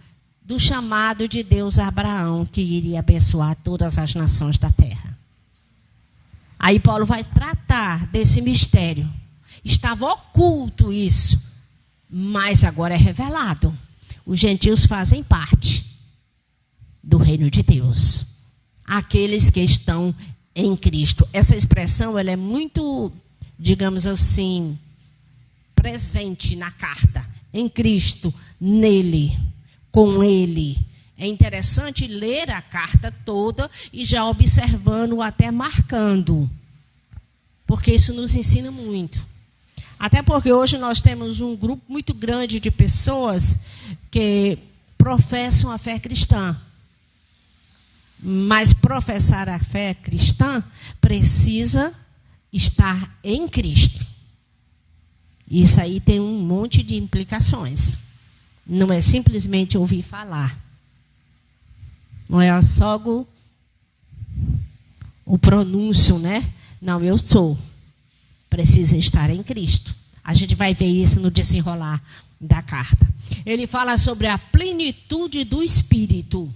[SPEAKER 1] do chamado de Deus a Abraão, que iria abençoar todas as nações da terra. Aí Paulo vai tratar desse mistério. Estava oculto isso, mas agora é revelado. Os gentios fazem parte do reino de Deus. Aqueles que estão em Cristo. Essa expressão ela é muito, digamos assim, presente na carta. Em Cristo, nele, com ele. É interessante ler a carta toda e já observando, até marcando. Porque isso nos ensina muito. Até porque hoje nós temos um grupo muito grande de pessoas que professam a fé cristã. Mas professar a fé cristã precisa estar em Cristo. Isso aí tem um monte de implicações. Não é simplesmente ouvir falar. Não é só o pronúncio, né? Não, eu sou. Precisa estar em Cristo. A gente vai ver isso no desenrolar da carta. Ele fala sobre a plenitude do Espírito.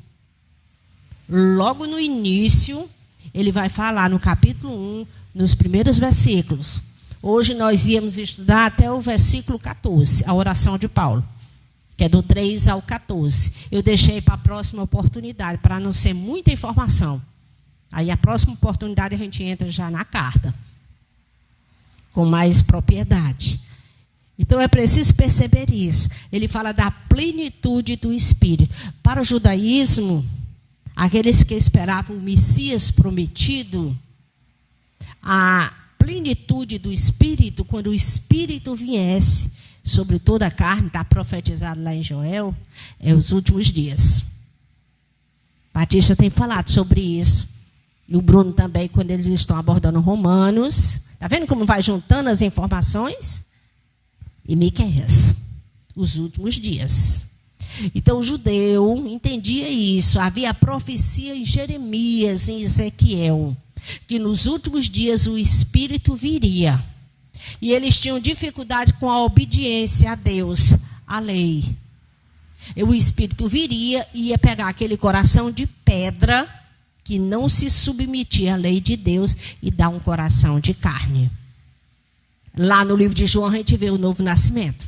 [SPEAKER 1] Logo no início, ele vai falar no capítulo 1, nos primeiros versículos. Hoje nós íamos estudar até o versículo 14, a oração de Paulo, que é do 3 ao 14. Eu deixei para a próxima oportunidade, para não ser muita informação. Aí a próxima oportunidade a gente entra já na carta, com mais propriedade. Então é preciso perceber isso. Ele fala da plenitude do Espírito. Para o judaísmo, aqueles que esperavam o Messias prometido, a plenitude do Espírito, quando o Espírito viesse sobre toda a carne, está profetizado lá em Joel, é os últimos dias. Batista tem falado sobre isso. E o Bruno também, quando eles estão abordando Romanos. Está vendo como vai juntando as informações? E Miqueias, os últimos dias. Então o judeu entendia isso. Havia a profecia em Jeremias, em Ezequiel, que nos últimos dias o Espírito viria. E eles tinham dificuldade com a obediência a Deus, à lei. E o Espírito viria e ia pegar aquele coração de pedra que não se submetia à lei de Deus e dar um coração de carne. Lá no livro de João a gente vê o novo nascimento.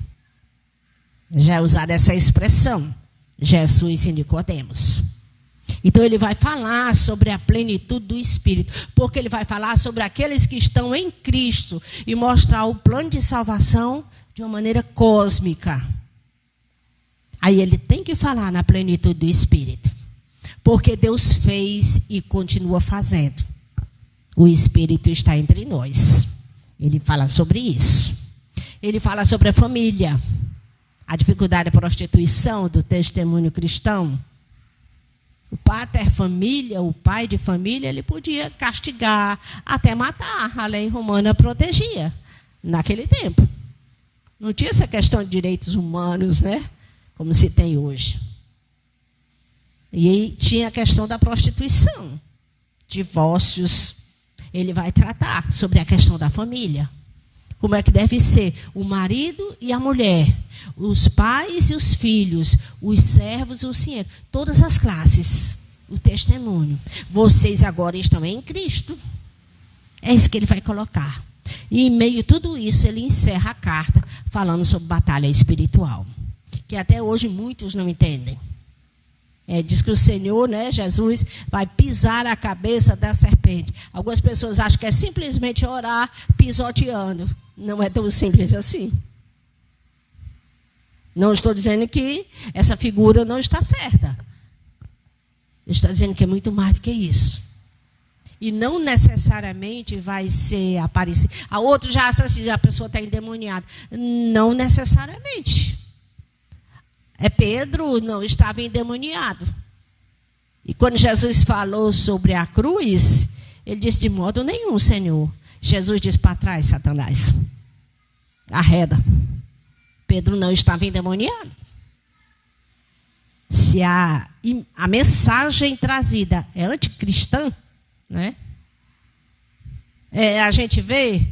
[SPEAKER 1] Já é usada essa expressão, Jesus e Nicodemos. Então ele vai falar sobre a plenitude do Espírito, porque ele vai falar sobre aqueles que estão em Cristo e mostrar o plano de salvação de uma maneira cósmica. Aí ele tem que falar na plenitude do Espírito, porque Deus fez e continua fazendo. O Espírito está entre nós. Ele fala sobre isso. Ele fala sobre a família, a dificuldade da prostituição, do testemunho cristão. O pater família, o pai de família, ele podia castigar, até matar. A lei romana protegia naquele tempo. Não tinha essa questão de direitos humanos, né? Como se tem hoje. E tinha a questão da prostituição, divórcios. Ele vai tratar sobre a questão da família. Como é que deve ser o marido e a mulher, os pais e os filhos, os servos e os senhores, todas as classes, o testemunho. Vocês agora estão em Cristo. É isso que ele vai colocar. E em meio a tudo isso, ele encerra a carta falando sobre batalha espiritual, que até hoje muitos não entendem. Diz que o Senhor, né, Jesus, vai pisar a cabeça da serpente. Algumas pessoas acham que é simplesmente orar pisoteando. Não é tão simples assim. Não estou dizendo que essa figura não está certa. Eu estou dizendo que é muito mais do que isso. E não necessariamente vai ser aparecido. A outro já acha assim, a pessoa está endemoniada. Não necessariamente. Pedro não estava endemoniado. E quando Jesus falou sobre a cruz, ele disse, de modo nenhum, Senhor. Jesus disse, para trás, Satanás. Arreda. Pedro não estava endemoniado. Se a mensagem trazida é anticristã, né? A gente vê,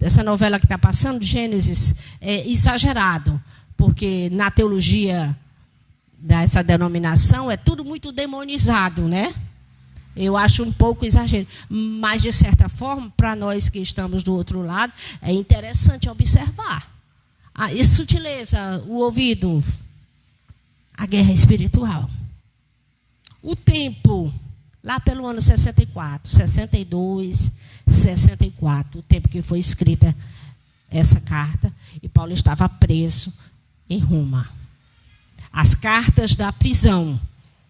[SPEAKER 1] essa novela que está passando, Gênesis, é exagerado. Porque na teologia dessa denominação é tudo muito demonizado, né? Eu acho um pouco exagero. Mas, de certa forma, para nós que estamos do outro lado, é interessante observar. A sutileza, o ouvido, a guerra espiritual. O tempo, lá pelo ano 64, 62, 64, o tempo que foi escrita essa carta, e Paulo estava preso em Roma. As cartas da prisão,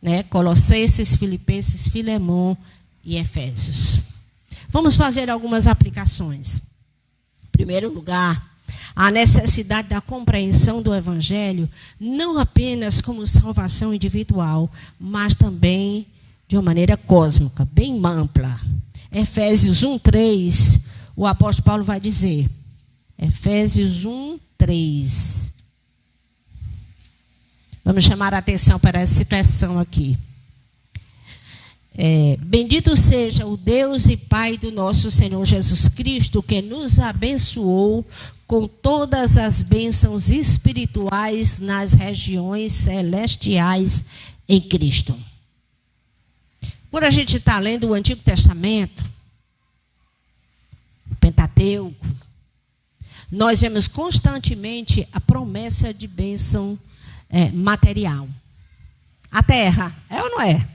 [SPEAKER 1] né? Colossenses, Filipenses, Filemão e Efésios. Vamos fazer algumas aplicações. Em primeiro lugar, a necessidade da compreensão do Evangelho, não apenas como salvação individual, mas também de uma maneira cósmica, bem ampla. Efésios 1:3, o apóstolo Paulo vai dizer, Efésios 1:3. Vamos chamar a atenção para essa expressão aqui. Bendito seja o Deus e Pai do nosso Senhor Jesus Cristo, que nos abençoou com todas as bênçãos espirituais nas regiões celestiais em Cristo. Por a gente estar lendo o Antigo Testamento, o Pentateuco, nós vemos constantemente a promessa de bênção material. A terra, é ou não é?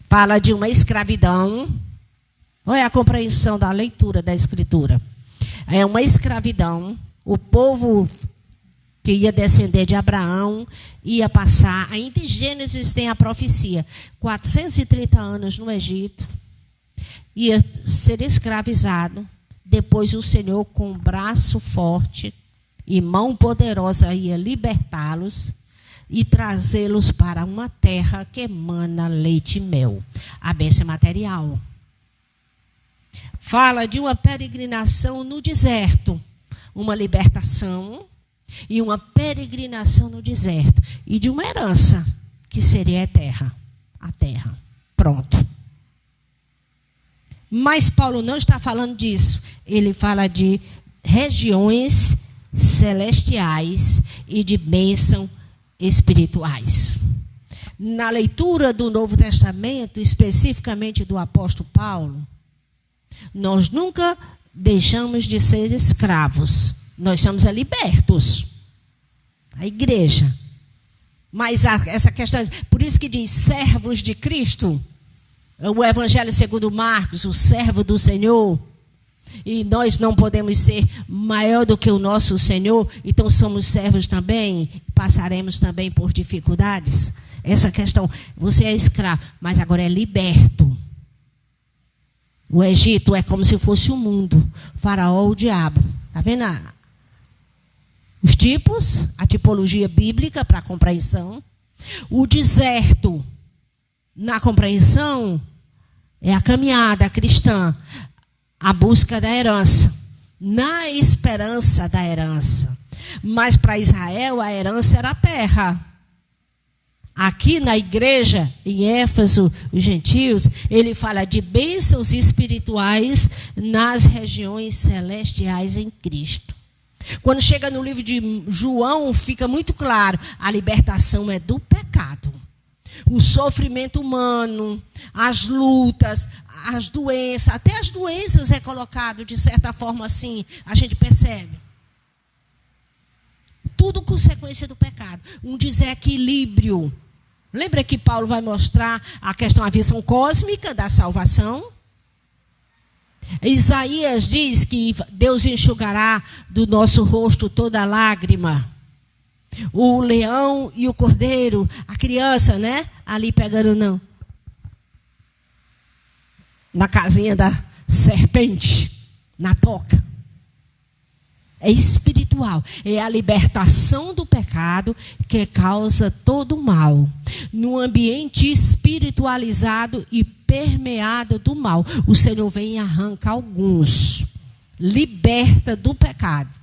[SPEAKER 1] Fala de uma escravidão. Ou é a compreensão da leitura da Escritura? É uma escravidão. O povo que ia descender de Abraão ia passar, ainda em Gênesis tem a profecia, 430 anos no Egito, ia ser escravizado. Depois o Senhor, com braço forte e mão poderosa, ia libertá-los e trazê-los para uma terra que emana leite e mel. A bênção material. Fala de uma peregrinação no deserto, uma libertação e uma peregrinação no deserto. E de uma herança, que seria a terra. Pronto. Mas Paulo não está falando disso. Ele fala de regiões celestiais e de bênção espirituais. Na leitura do Novo Testamento, especificamente do apóstolo Paulo, nós nunca deixamos de ser escravos. Nós somos libertos. A igreja. Mas essa questão, por isso que diz servos de Cristo, o Evangelho segundo Marcos, o servo do Senhor. E nós não podemos ser maior do que o nosso Senhor, então somos servos também, passaremos também por dificuldades. Essa questão, você é escravo, mas agora é liberto. O Egito é como se fosse o mundo, o faraó, o diabo. Está vendo os tipos, a tipologia bíblica para a compreensão. O deserto, na compreensão, é a caminhada cristã. A busca da herança, na esperança da herança. Mas para Israel a herança era a terra. Aqui na igreja, em Éfeso, os gentios, ele fala de bênçãos espirituais nas regiões celestiais em Cristo. Quando chega no livro de João, fica muito claro, a libertação é do pecado. O sofrimento humano, as lutas, as doenças, até as doenças é colocado de certa forma assim, a gente percebe. Tudo consequência do pecado. Um desequilíbrio. Lembra que Paulo vai mostrar a questão, a visão cósmica da salvação? Isaías diz que Deus enxugará do nosso rosto toda lágrima. O leão e o cordeiro, a criança, né? Ali pegando na casinha da serpente, na toca. É espiritual. É a libertação do pecado que causa todo o mal. No ambiente espiritualizado e permeado do mal, o Senhor vem e arranca alguns. Liberta do pecado.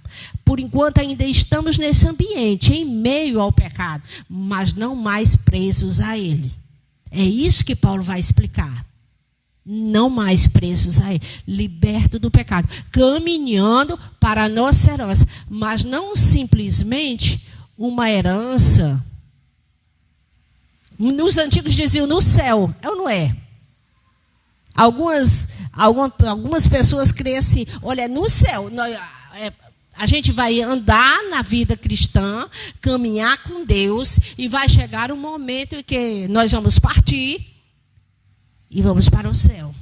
[SPEAKER 1] Por enquanto ainda estamos nesse ambiente, em meio ao pecado, mas não mais presos a ele. É isso que Paulo vai explicar. Não mais presos a ele, liberto do pecado, caminhando para a nossa herança, mas não simplesmente uma herança. Nos antigos diziam no céu, é ou não é? Algumas pessoas creem assim, olha, no céu, a gente vai andar na vida cristã, caminhar com Deus, e vai chegar um momento em que nós vamos partir e vamos para o céu.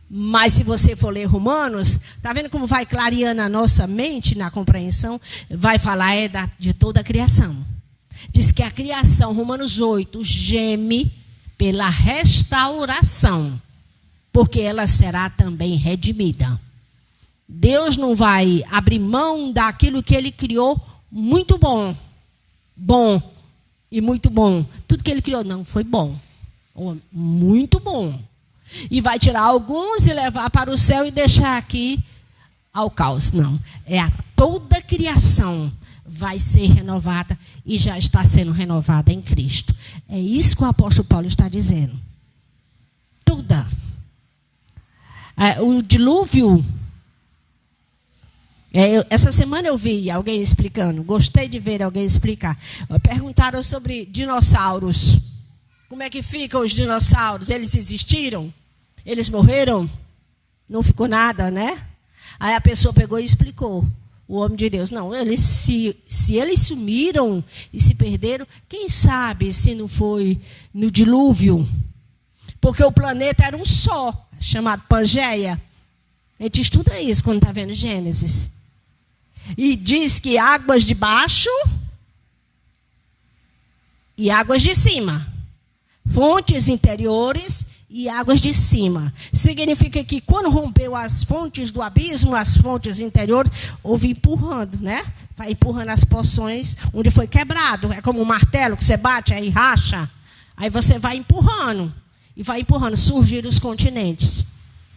[SPEAKER 1] Mas se você for ler Romanos, está vendo como vai clareando a nossa mente na compreensão? Vai falar de toda a criação. Diz que a criação, Romanos 8, geme pela restauração, porque ela será também redimida. Deus não vai abrir mão daquilo que Ele criou muito bom. Bom e muito bom. Tudo que Ele criou não foi bom. Muito bom. E vai tirar alguns e levar para o céu e deixar aqui ao caos. Não. Toda a criação vai ser renovada e já está sendo renovada em Cristo. É isso que o apóstolo Paulo está dizendo. Toda. O dilúvio. Essa semana eu vi alguém explicando. Gostei de ver alguém explicar. Perguntaram sobre dinossauros. Como é que ficam os dinossauros? Eles existiram? Eles morreram? Não ficou nada, né? Aí a pessoa pegou e explicou. O homem de Deus. Não, se eles sumiram e se perderam, quem sabe se não foi no dilúvio? Porque o planeta era um só, chamado Pangeia. A gente estuda isso quando está vendo Gênesis. E diz que águas de baixo e águas de cima. Fontes interiores e águas de cima. Significa que quando rompeu as fontes do abismo, as fontes interiores, houve empurrando, né? Vai empurrando as porções onde foi quebrado. É como um martelo que você bate, aí racha. Aí você vai empurrando. E vai empurrando. Surgiram os continentes.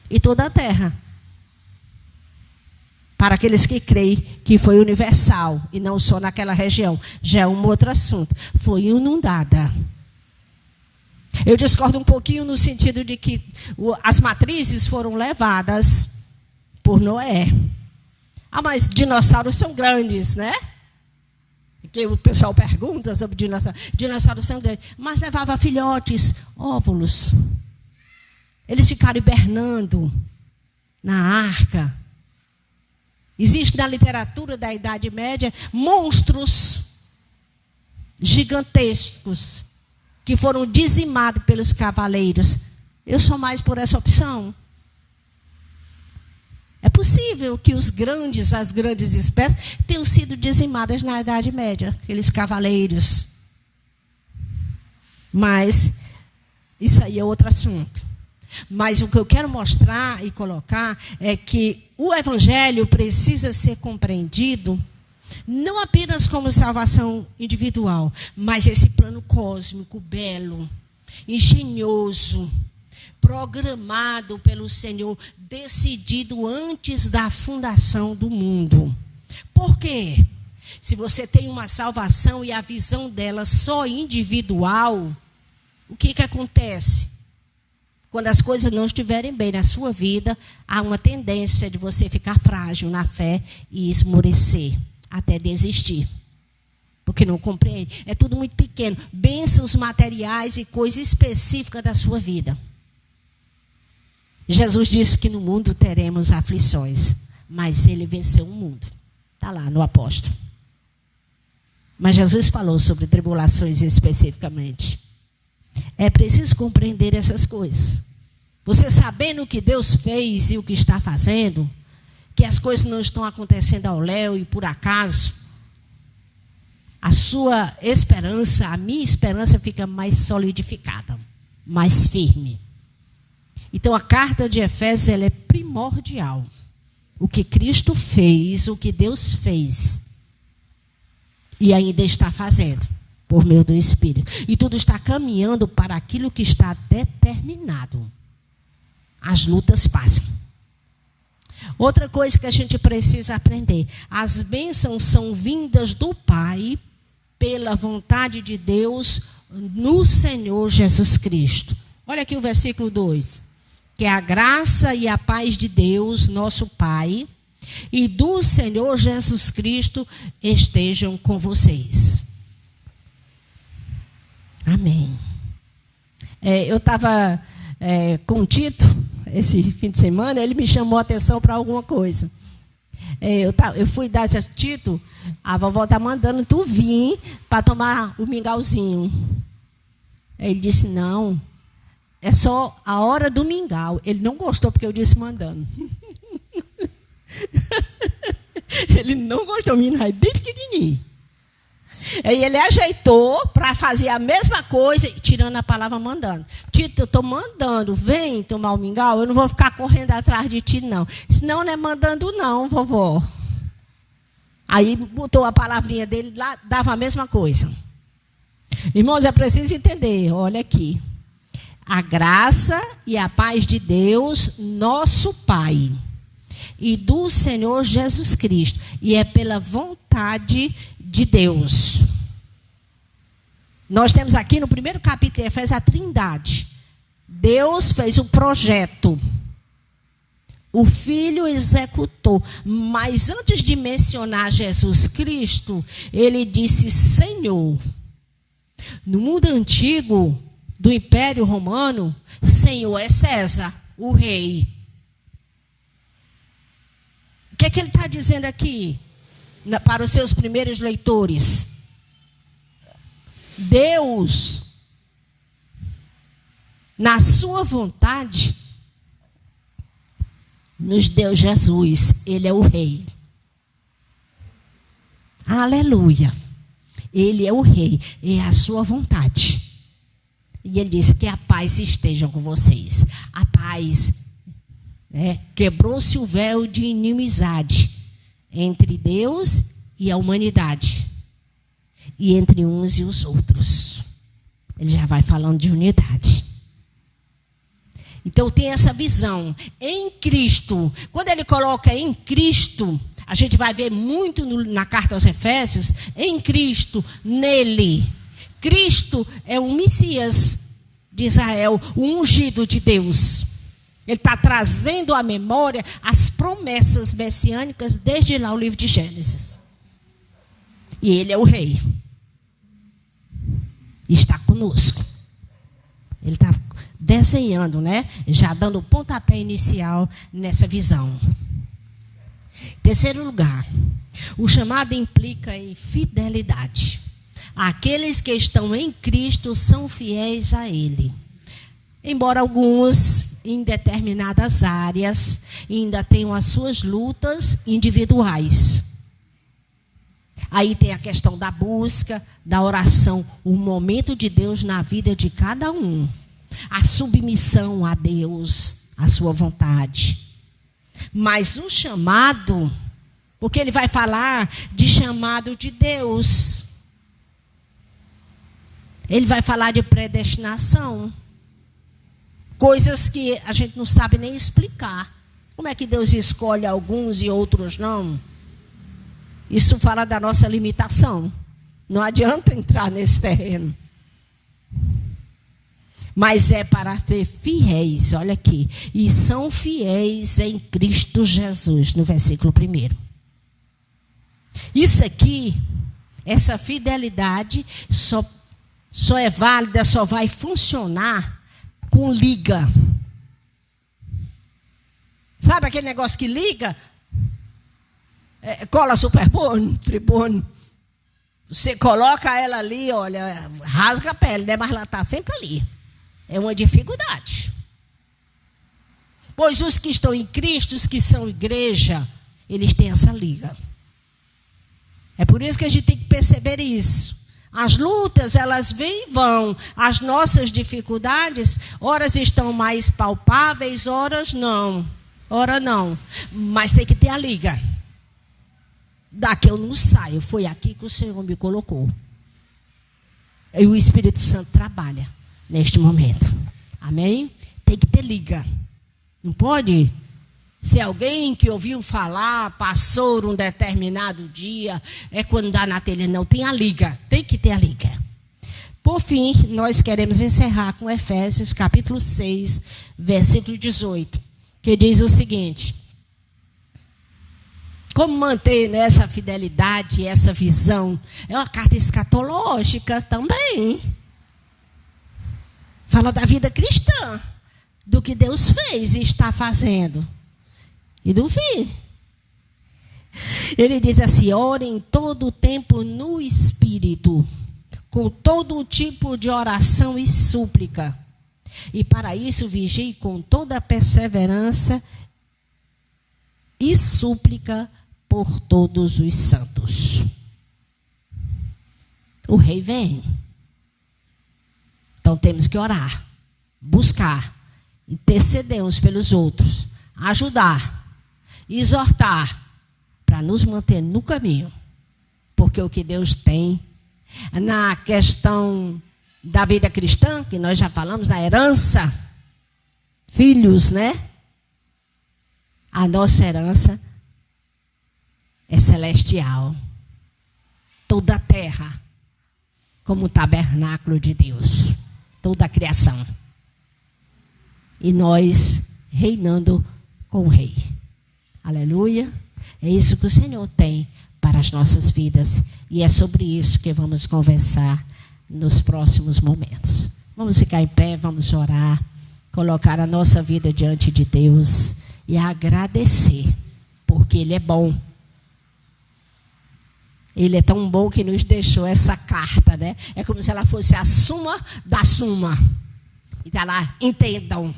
[SPEAKER 1] E toda a terra. Para aqueles que creem que foi universal. E não só naquela região. Já é um outro assunto. Foi inundada. Eu discordo um pouquinho no sentido de que as matrizes foram levadas por Noé. Mas dinossauros são grandes, né? Que o pessoal pergunta sobre dinossauros. Dinossauros são grandes. Mas levava filhotes, óvulos. Eles ficaram hibernando na arca. Existe na literatura da Idade Média monstros gigantescos que foram dizimados pelos cavaleiros. Eu sou mais por essa opção. É possível que as grandes espécies tenham sido dizimadas na Idade Média, aqueles cavaleiros. Mas isso aí é outro assunto. Mas o que eu quero mostrar e colocar é que o Evangelho precisa ser compreendido não apenas como salvação individual, mas esse plano cósmico, belo, engenhoso, programado pelo Senhor, decidido antes da fundação do mundo. Por quê? se você tem uma salvação e a visão dela só individual, o que acontece? Quando as coisas não estiverem bem na sua vida, há uma tendência de você ficar frágil na fé e esmorecer, até desistir. Porque não compreende. É tudo muito pequeno. Bênçãos materiais e coisas específicas da sua vida. Jesus disse que no mundo teremos aflições, mas ele venceu o mundo. Está lá no apóstolo. Mas Jesus falou sobre tribulações especificamente. É preciso compreender essas coisas. Você sabendo o que Deus fez e o que está fazendo, que as coisas não estão acontecendo ao léu e por acaso, a sua esperança, a minha esperança fica mais solidificada, mais firme. Então a carta de Efésios ela é primordial. O que Cristo fez, o que Deus fez e ainda está fazendo por meio do Espírito. E tudo está caminhando para aquilo que está determinado. As lutas passam. Outra coisa que a gente precisa aprender. As bênçãos são vindas do Pai pela vontade de Deus no Senhor Jesus Cristo. Olha aqui o versículo 2. Que a graça e a paz de Deus, nosso Pai, e do Senhor Jesus Cristo estejam com vocês. Amém. Eu estava com o Tito, esse fim de semana, ele me chamou a atenção para alguma coisa. Eu fui dar a Tito, a vovó está mandando tu vir para tomar o mingauzinho. Ele disse, não, é só a hora do mingau. Ele não gostou porque eu disse mandando. Ele não gostou, o menino é bem pequenininho. Aí ele ajeitou para fazer a mesma coisa, tirando a palavra mandando. Tito, eu estou mandando, vem tomar o mingau, eu não vou ficar correndo atrás de ti, não. Senão não é mandando, não, vovó. Aí botou a palavrinha dele lá, dava a mesma coisa. Irmãos, é preciso entender, olha aqui. A graça e a paz de Deus, nosso Pai, e do Senhor Jesus Cristo. E é pela vontade de Deus. Nós temos aqui no primeiro capítulo de Efésios a Trindade. Deus fez o projeto. O Filho executou. Mas antes de mencionar Jesus Cristo, ele disse Senhor. No mundo antigo do Império Romano, Senhor é César, o rei. O que é que ele está dizendo aqui para os seus primeiros leitores? Deus, na sua vontade, nos deu Jesus. Ele é o rei. Aleluia. Ele é o rei. É a sua vontade. E ele disse que a paz esteja com vocês. A paz, quebrou-se o véu de inimizade entre Deus e a humanidade. E entre uns e os outros. Ele já vai falando de unidade. Então tem essa visão. Em Cristo. Quando ele coloca em Cristo, a gente vai ver muito na carta aos Efésios. Em Cristo, nele. Cristo é o Messias de Israel, o ungido de Deus. Ele está trazendo à memória as promessas messiânicas desde lá o livro de Gênesis. E ele é o rei. Está conosco. Ele está desenhando, já dando o pontapé inicial nessa visão. Terceiro lugar, o chamado implica em fidelidade. Aqueles que estão em Cristo são fiéis a Ele. Embora alguns, em determinadas áreas, ainda tenham as suas lutas individuais. Aí tem a questão da busca, da oração, o momento de Deus na vida de cada um. A submissão a Deus, a sua vontade. Mas o chamado, porque ele vai falar de chamado de Deus. Ele vai falar de predestinação. Coisas que a gente não sabe nem explicar. Como é que Deus escolhe alguns e outros não? Isso fala da nossa limitação. Não adianta entrar nesse terreno. Mas é para ser fiéis, olha aqui. E são fiéis em Cristo Jesus, no versículo 1. Isso aqui, essa fidelidade só é válida, só vai funcionar com liga. Sabe aquele negócio que liga? Cola superbone, tribone. Você coloca ela ali, olha, rasga a pele, né? Mas ela está sempre ali. É uma dificuldade. Pois os que estão em Cristo, os que são igreja, eles têm essa liga. É por isso que a gente tem que perceber isso. As lutas, elas vêm e vão. As nossas dificuldades, horas estão mais palpáveis, horas não. Ora não. Mas tem que ter a liga. Daqui eu não saio. Foi aqui que o Senhor me colocou. E o Espírito Santo trabalha neste momento. Amém? Tem que ter liga. Não pode ser alguém que ouviu falar, passou um determinado dia, é quando dá na telha. Não, tem a liga. Tem que ter a liga. Por fim, nós queremos encerrar com Efésios capítulo 6, versículo 18, que diz o seguinte: como manter essa fidelidade, essa visão? É uma carta escatológica também. Fala da vida cristã, do que Deus fez e está fazendo. E do fim. Ele diz assim: orem todo o tempo no Espírito, com todo tipo de oração e súplica. E para isso vigie com toda a perseverança e súplica por todos os santos. O rei vem. Então temos que orar, buscar, interceder uns pelos outros, ajudar, exortar, para nos manter no caminho. Porque o que Deus tem na questão da vida cristã, que nós já falamos, na herança, filhos, né? A nossa herança é celestial. Toda a terra como o tabernáculo de Deus. Toda a criação. E nós reinando com o rei. Aleluia. É isso que o Senhor tem para as nossas vidas. E é sobre isso que vamos conversar nos próximos momentos. Vamos ficar em pé, vamos orar, colocar a nossa vida diante de Deus e agradecer, porque Ele é bom. Ele é tão bom que nos deixou essa carta, né? É como se ela fosse a suma da suma. E está lá, entendam.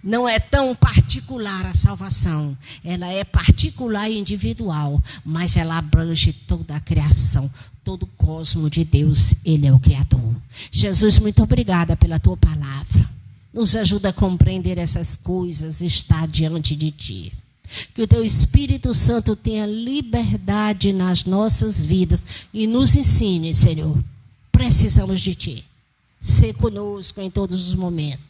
[SPEAKER 1] Não é tão particular a salvação. Ela é particular e individual, mas ela abrange toda a criação, todo o cosmo de Deus. Ele é o Criador. Jesus, muito obrigada pela Tua palavra. Nos ajuda a compreender essas coisas, estar diante de Ti. Que o Teu Espírito Santo tenha liberdade nas nossas vidas e nos ensine, Senhor. Precisamos de Ti. Ser conosco em todos os momentos.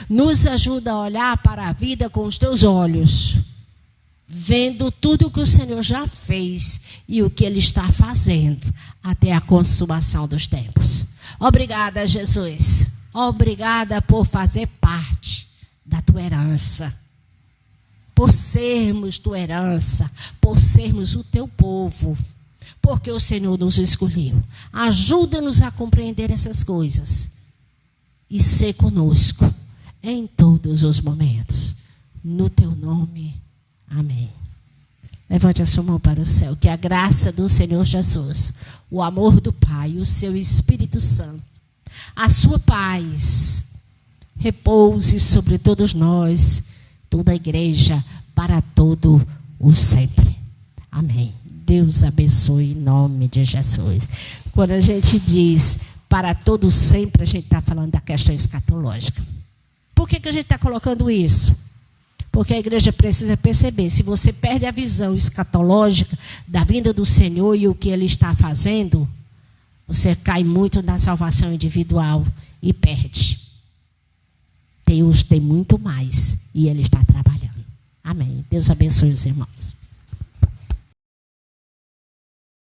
[SPEAKER 1] Nos ajuda a olhar para a vida com os Teus olhos, vendo tudo o que o Senhor já fez e o que Ele está fazendo até a consumação dos tempos. Obrigada, Jesus. Obrigada por fazer parte da Tua herança. Por sermos Tua herança, por sermos o Teu povo, porque o Senhor nos escolheu. Ajuda-nos a compreender essas coisas e ser conosco em todos os momentos. No Teu nome, amém. Levante a sua mão para o céu. Que a graça do Senhor Jesus, o amor do Pai, o Seu Espírito Santo, a sua paz, repouse sobre todos nós, toda a igreja, para todo o sempre. Amém. Deus abençoe em nome de Jesus. Quando a gente diz para todo sempre, a gente está falando da questão escatológica. Por que a gente está colocando isso? Porque a igreja precisa perceber, se você perde a visão escatológica da vinda do Senhor e o que Ele está fazendo, você cai muito na salvação individual e perde. Deus tem muito mais e Ele está trabalhando. Amém. Deus abençoe os irmãos.